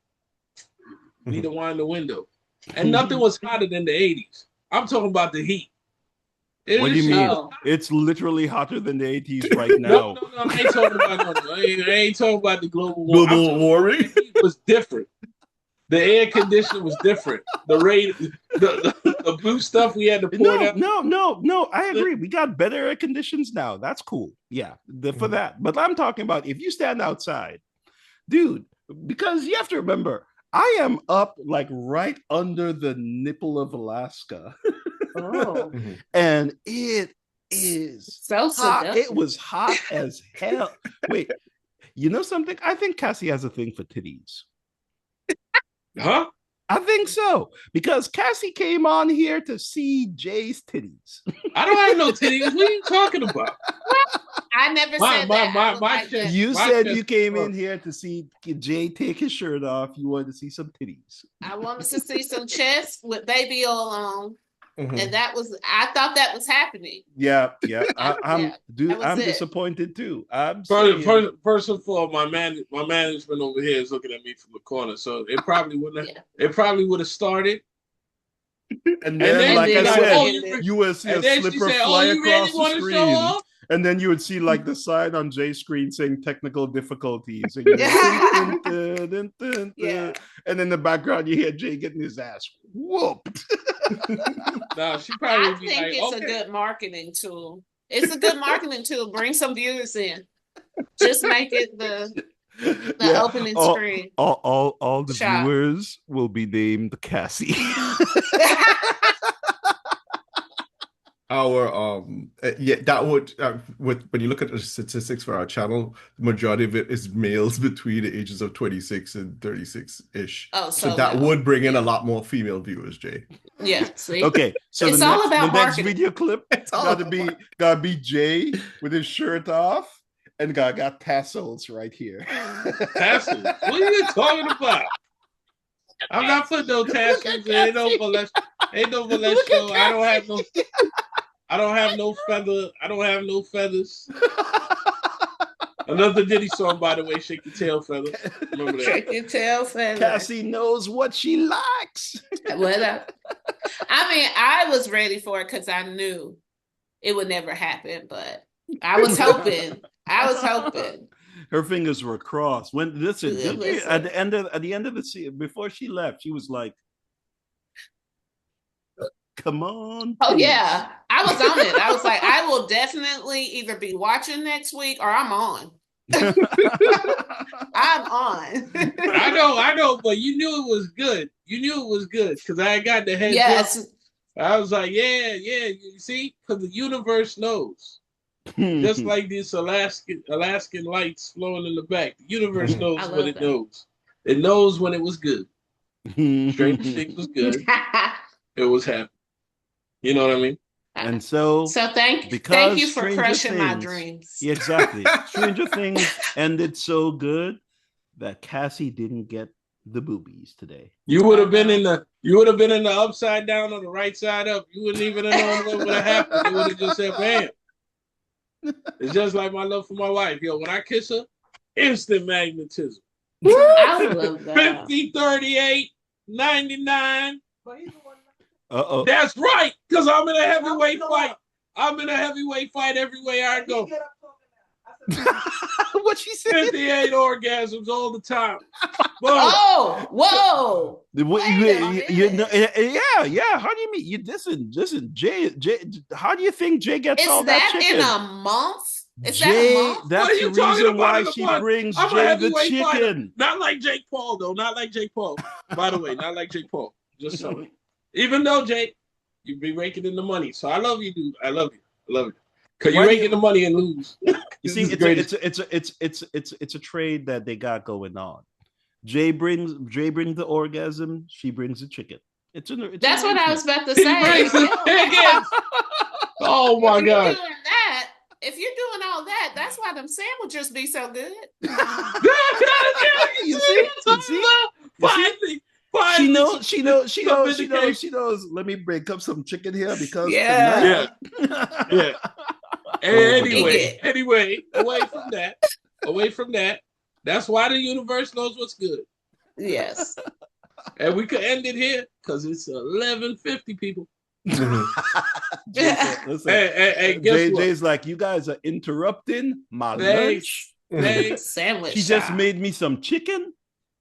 need to wind the window. And nothing was hotter than the 80s. I'm talking about the heat. What do you mean? It's literally hotter than the 80s right now. No, I ain't talking about I ain't talking about the global warming. It was different. The air conditioning was different. The rate, the blue stuff we had to pour down. No. I agree. We got better air conditions now. That's cool. Yeah, for that. But I'm talking about if you stand outside, dude, because you have to remember, I am up like right under the nipple of Alaska. And it is so hot. It was hot as hell. Wait, you know something? I think Cassie has a thing for titties. Huh? I think so. Because Cassie came on here to see Jay's titties. I don't have no titties. What are you talking about? I never said that. You said you came in here to see Jay take his shirt off. You wanted to see some titties. I wanted to see some chest with baby oil on. And I thought that was happening. Yeah. I'm disappointed too. First of all, my management over here is looking at me from the corner, so it probably wouldn't. It probably would have started. And then like I said, you would see a slipper fly across the screen. And then you would see like the sign on Jay's screen saying technical difficulties. And, and in the background, you hear Jay getting his ass whooped. No, she probably I think it's a good marketing tool. It's a good marketing tool. Bring some viewers in. Just make it the opening screen. All the viewers will be named Cassie. that would with when you look at the statistics for our channel, the majority of it is males between the ages of 26 and 36-ish. Oh, So so that no. would bring in a lot more female viewers, Jay. Yeah, see? Okay, so It's the all next, about the next marketing. video clip gotta be Jay with his shirt off and got tassels right here. Tassels? What are you talking about? I'm not putting no tassels. Ain't no molest show. I don't have no feather. I don't have no feathers. Another Diddy song, by the way, Shake Your Tail Feather. Remember that? Shake your tail feather. Cassie knows what she likes. What up? I mean, I was ready for it because I knew it would never happen, but I was hoping. Her fingers were crossed. When listen, Listen. at the end of the scene, before she left, she was like, "Come on." Oh please." yeah, I was on it. I was like, I will definitely either be watching next week or I'm on. I'm on. I know, but you knew it was good. You knew it was good because I got the heads Yes. up. I was like, yeah, you see, because the universe knows. Just like these Alaskan lights flowing in the back. The universe knows I what love it that. knows. It knows when it was good. Stranger Things was good. It was happy. You know what I mean? And so thank because you for Stranger crushing my Things- dreams. Yeah, exactly. Stranger Things ended so good that Cassie didn't get the boobies today. You would have been in the upside down or the right side up. You wouldn't even have known what would have happened. You would have just said, bam. It's just like my love for my wife. Yo, when I kiss her, instant magnetism. I love that. 50, 38, 99. Uh-oh. That's right, because I'm in a heavyweight fight. I'm in a heavyweight fight every way I go. What she said? 58 orgasms all the time. Boom. Oh, whoa. What, Wait a you know, minute. yeah. How do you mean? You listen, Jay. How do you think Jay gets all Is that that chicken? in a month? Is Jay, that a month? that's What are the you talking reason about why in a she month? brings I'm a Jay the heavyweight fighter. chicken. Not like Jake Paul, though. Not like Jake Paul. By the way, not like Jake Paul. Just so. Even though, Jake, you be raking in the money. So I love you, dude. I love you. Because you Why do rake in the money and lose. You see, it's a trade that they got going on. Jay brings the orgasm. She brings the chicken. That's what I was about to He say. brings the chicken. Oh my If you're God. doing that, if you're doing all that, that's why them sandwiches be so good. You see? Finally. She knows. Let me break up some chicken here because Yeah. tonight. Yeah. Anyway. Anyway, away from that, that's why the universe knows what's good. Yes. And we could end it here because it's 11:50, people. Listen, Hey, guess what? Jay's like, you guys are interrupting my Thanks. lunch. Thanks. Sandwich. She just shop. made me some chicken.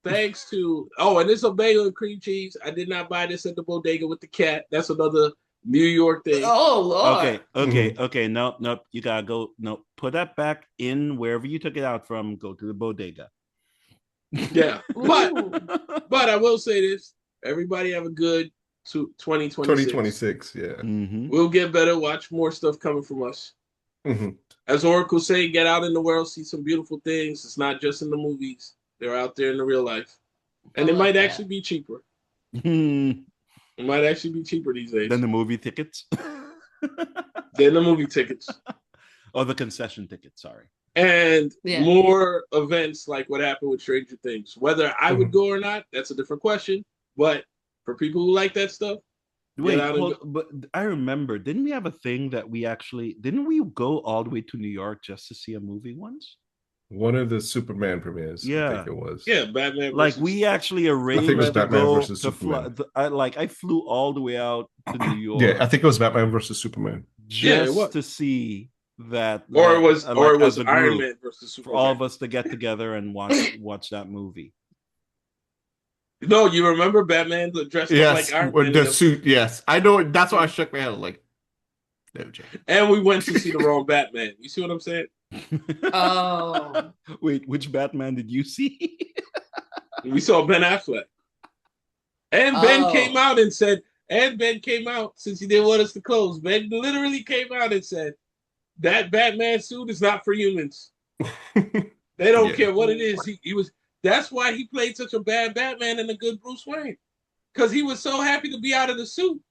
Thanks to and it's a bagel and cream cheese. I did not buy this at the bodega with the cat. That's another New York thing. Oh Lord. Okay. No. You gotta go. No, put that back in wherever you took it out from. Go to the bodega. Yeah, Ooh. but I will say this: everybody have a good 2026. 2026, yeah. Mhm. We'll get better. Watch more stuff coming from us. Mhm. As Oracle say, get out in the world, see some beautiful things. It's not just in the movies; they're out there in the real life, and I it love might that. actually be cheaper. Then It might actually be cheaper these days the movie tickets. than the movie tickets. Or the concession tickets, sorry. And Yeah. more events like what happened with Stranger Things. Whether I would go or not, that's a different question. But for people who like that stuff, Wait, out and but I remember, didn't we have a thing that didn't we go all the way to New York just to see a movie once? One of the Superman premieres, I Yeah. think it was. yeah, Batman. Like versus- we actually arranged it was to Batman go versus to fly. Superman. I flew all the way out to New York. Yeah, I think it was Batman versus Superman. Yeah, it just was. to see that. or it was as a Iron group, Man versus for Superman. all of us to get together and watch that movie. No, you remember Batman dressed up Yes, like Iron with Man, the suit. Yes, I know. That's why I shook my head. Like, no, Jay. and we went to see the wrong Batman. You see what I'm saying? Oh. Wait, which Batman did you see? We saw Ben Affleck, and Ben Oh. came out and said, And Ben came out, since he didn't want us to close. Ben literally came out and said, that Batman suit is not for humans. They don't care what it is. He was. That's why he played such a bad Batman and a good Bruce Wayne. Because he was so happy to be out of the suit.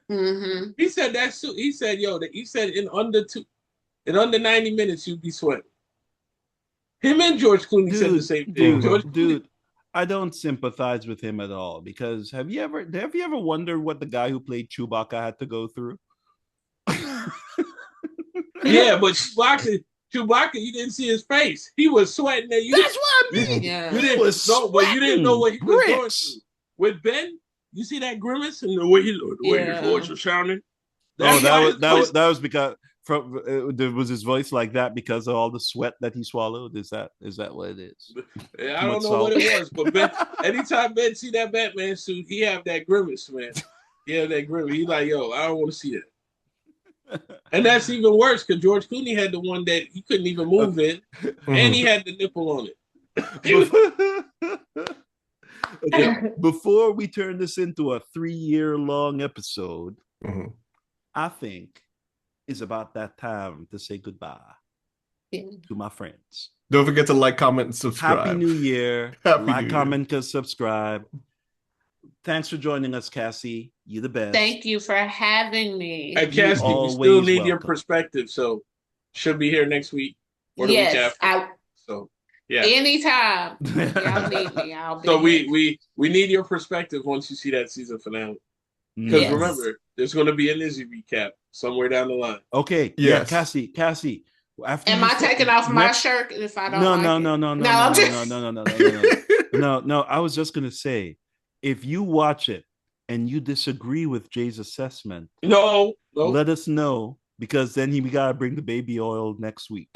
Mm-hmm. He said that suit, he said, he said in under 90 minutes, you'd be sweating. Him and George Clooney said the same thing. Dude, I don't sympathize with him at all because have you ever wondered what the guy who played Chewbacca had to go through? Yeah, but Chewbacca, you didn't see his face. He was sweating. That's what I mean. Yeah. You didn't know what he was going through. With Ben, you see that grimace and the way his voice was sounding. That was because there was his voice like that because of all the sweat that he swallowed. Is that what it is? I don't know what it was, but Ben, anytime Ben see that Batman suit, he have that grimace, man. He have that grimace. He's like, yo, I don't want to see that. And that's even worse because George Clooney had the one that he couldn't even move in, and he had the nipple on it. Okay, before we turn this into a 3-year-long episode, I think it's about that time to say goodbye to my friends. Don't forget to like, comment, and subscribe. Happy New Year. Comment, and subscribe. Thanks for joining us, Cassie. You're the best. Thank you for having me. And Cassie, we still need your perspective, so should be here next week or the week after. So yeah, anytime y'all need me, I'll be. So we need your perspective once you see that season finale, because remember, there's going to be an Izzy recap somewhere down the line. Okay, yeah, Cassie. After am I taking off my shirt if I don't? No. I was just gonna say, if you watch it and you disagree with Jay's assessment, no, let us know because then we gotta bring the baby oil next week.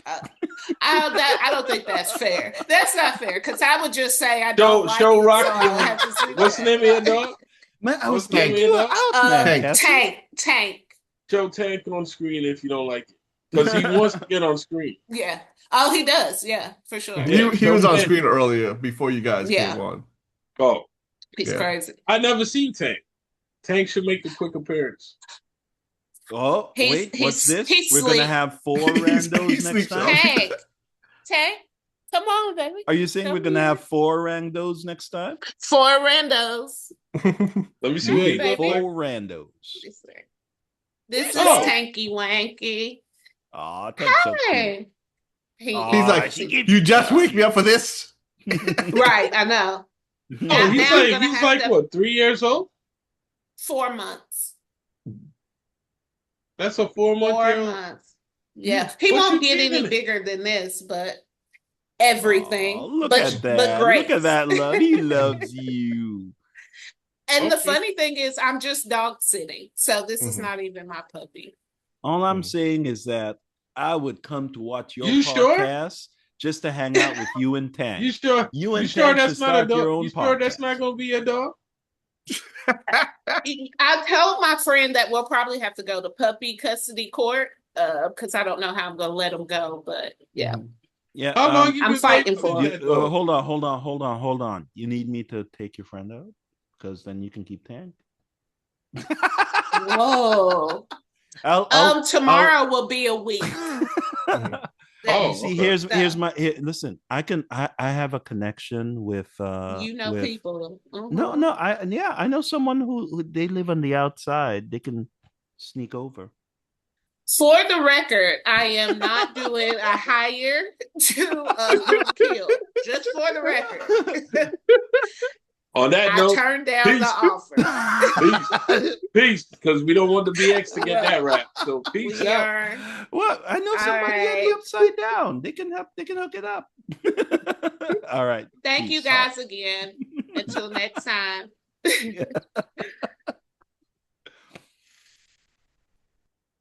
I don't think that's fair. That's not fair because I would just say I don't like show it, Rock. So what's the name of your dog? Man, I was thinking you out, man. Tank. Show Tank on screen if you don't like it because he wants to get on screen. Yeah. Oh, he does. Yeah, for sure. He was on screen earlier before you guys came on. Oh. He's crazy. I never seen Tank. Tank should make a quick appearance. Oh, what's this? We're going to have 4 randos next time? Tank, come on, baby. Are you saying we're going to have 4 randos next time? 4 randos. Let me see what 4 randos. This is Tanky Wanky. Oh, Tank's so cute. He's like, you just wake me up for this? Right, I know. Oh, he's like what, 3 years old? 4 months. That's a 4-month. 4 months. Yeah, he won't get any bigger than this, but everything. Look at that! Look at that love. He loves you. And the funny thing is, I'm just dog sitting, so this is not even my puppy. All I'm saying is that I would come to watch your podcast. Just to hang out with you and Tank. You sure? You and Tank that's not a dog? You sure that's not going to be a dog? I told my friend that we'll probably have to go to puppy custody court because I don't know how I'm going to let him go. But yeah. How long I'm fighting for it. Hold on. You need me to take your friend out because then you can keep Tank. Whoa. Tomorrow will be a week. See, here's my listen. I have a connection with people. No, I know someone who they live on the outside. They can sneak over. For the record, I am not doing a hire to kill. Just for the record. On that note, I turned down the offer. Peace, because we don't want the BX to get that rap. So peace out. Well, I know somebody on the upside down. They can hook it up. All right. Thank you guys again. Until next time.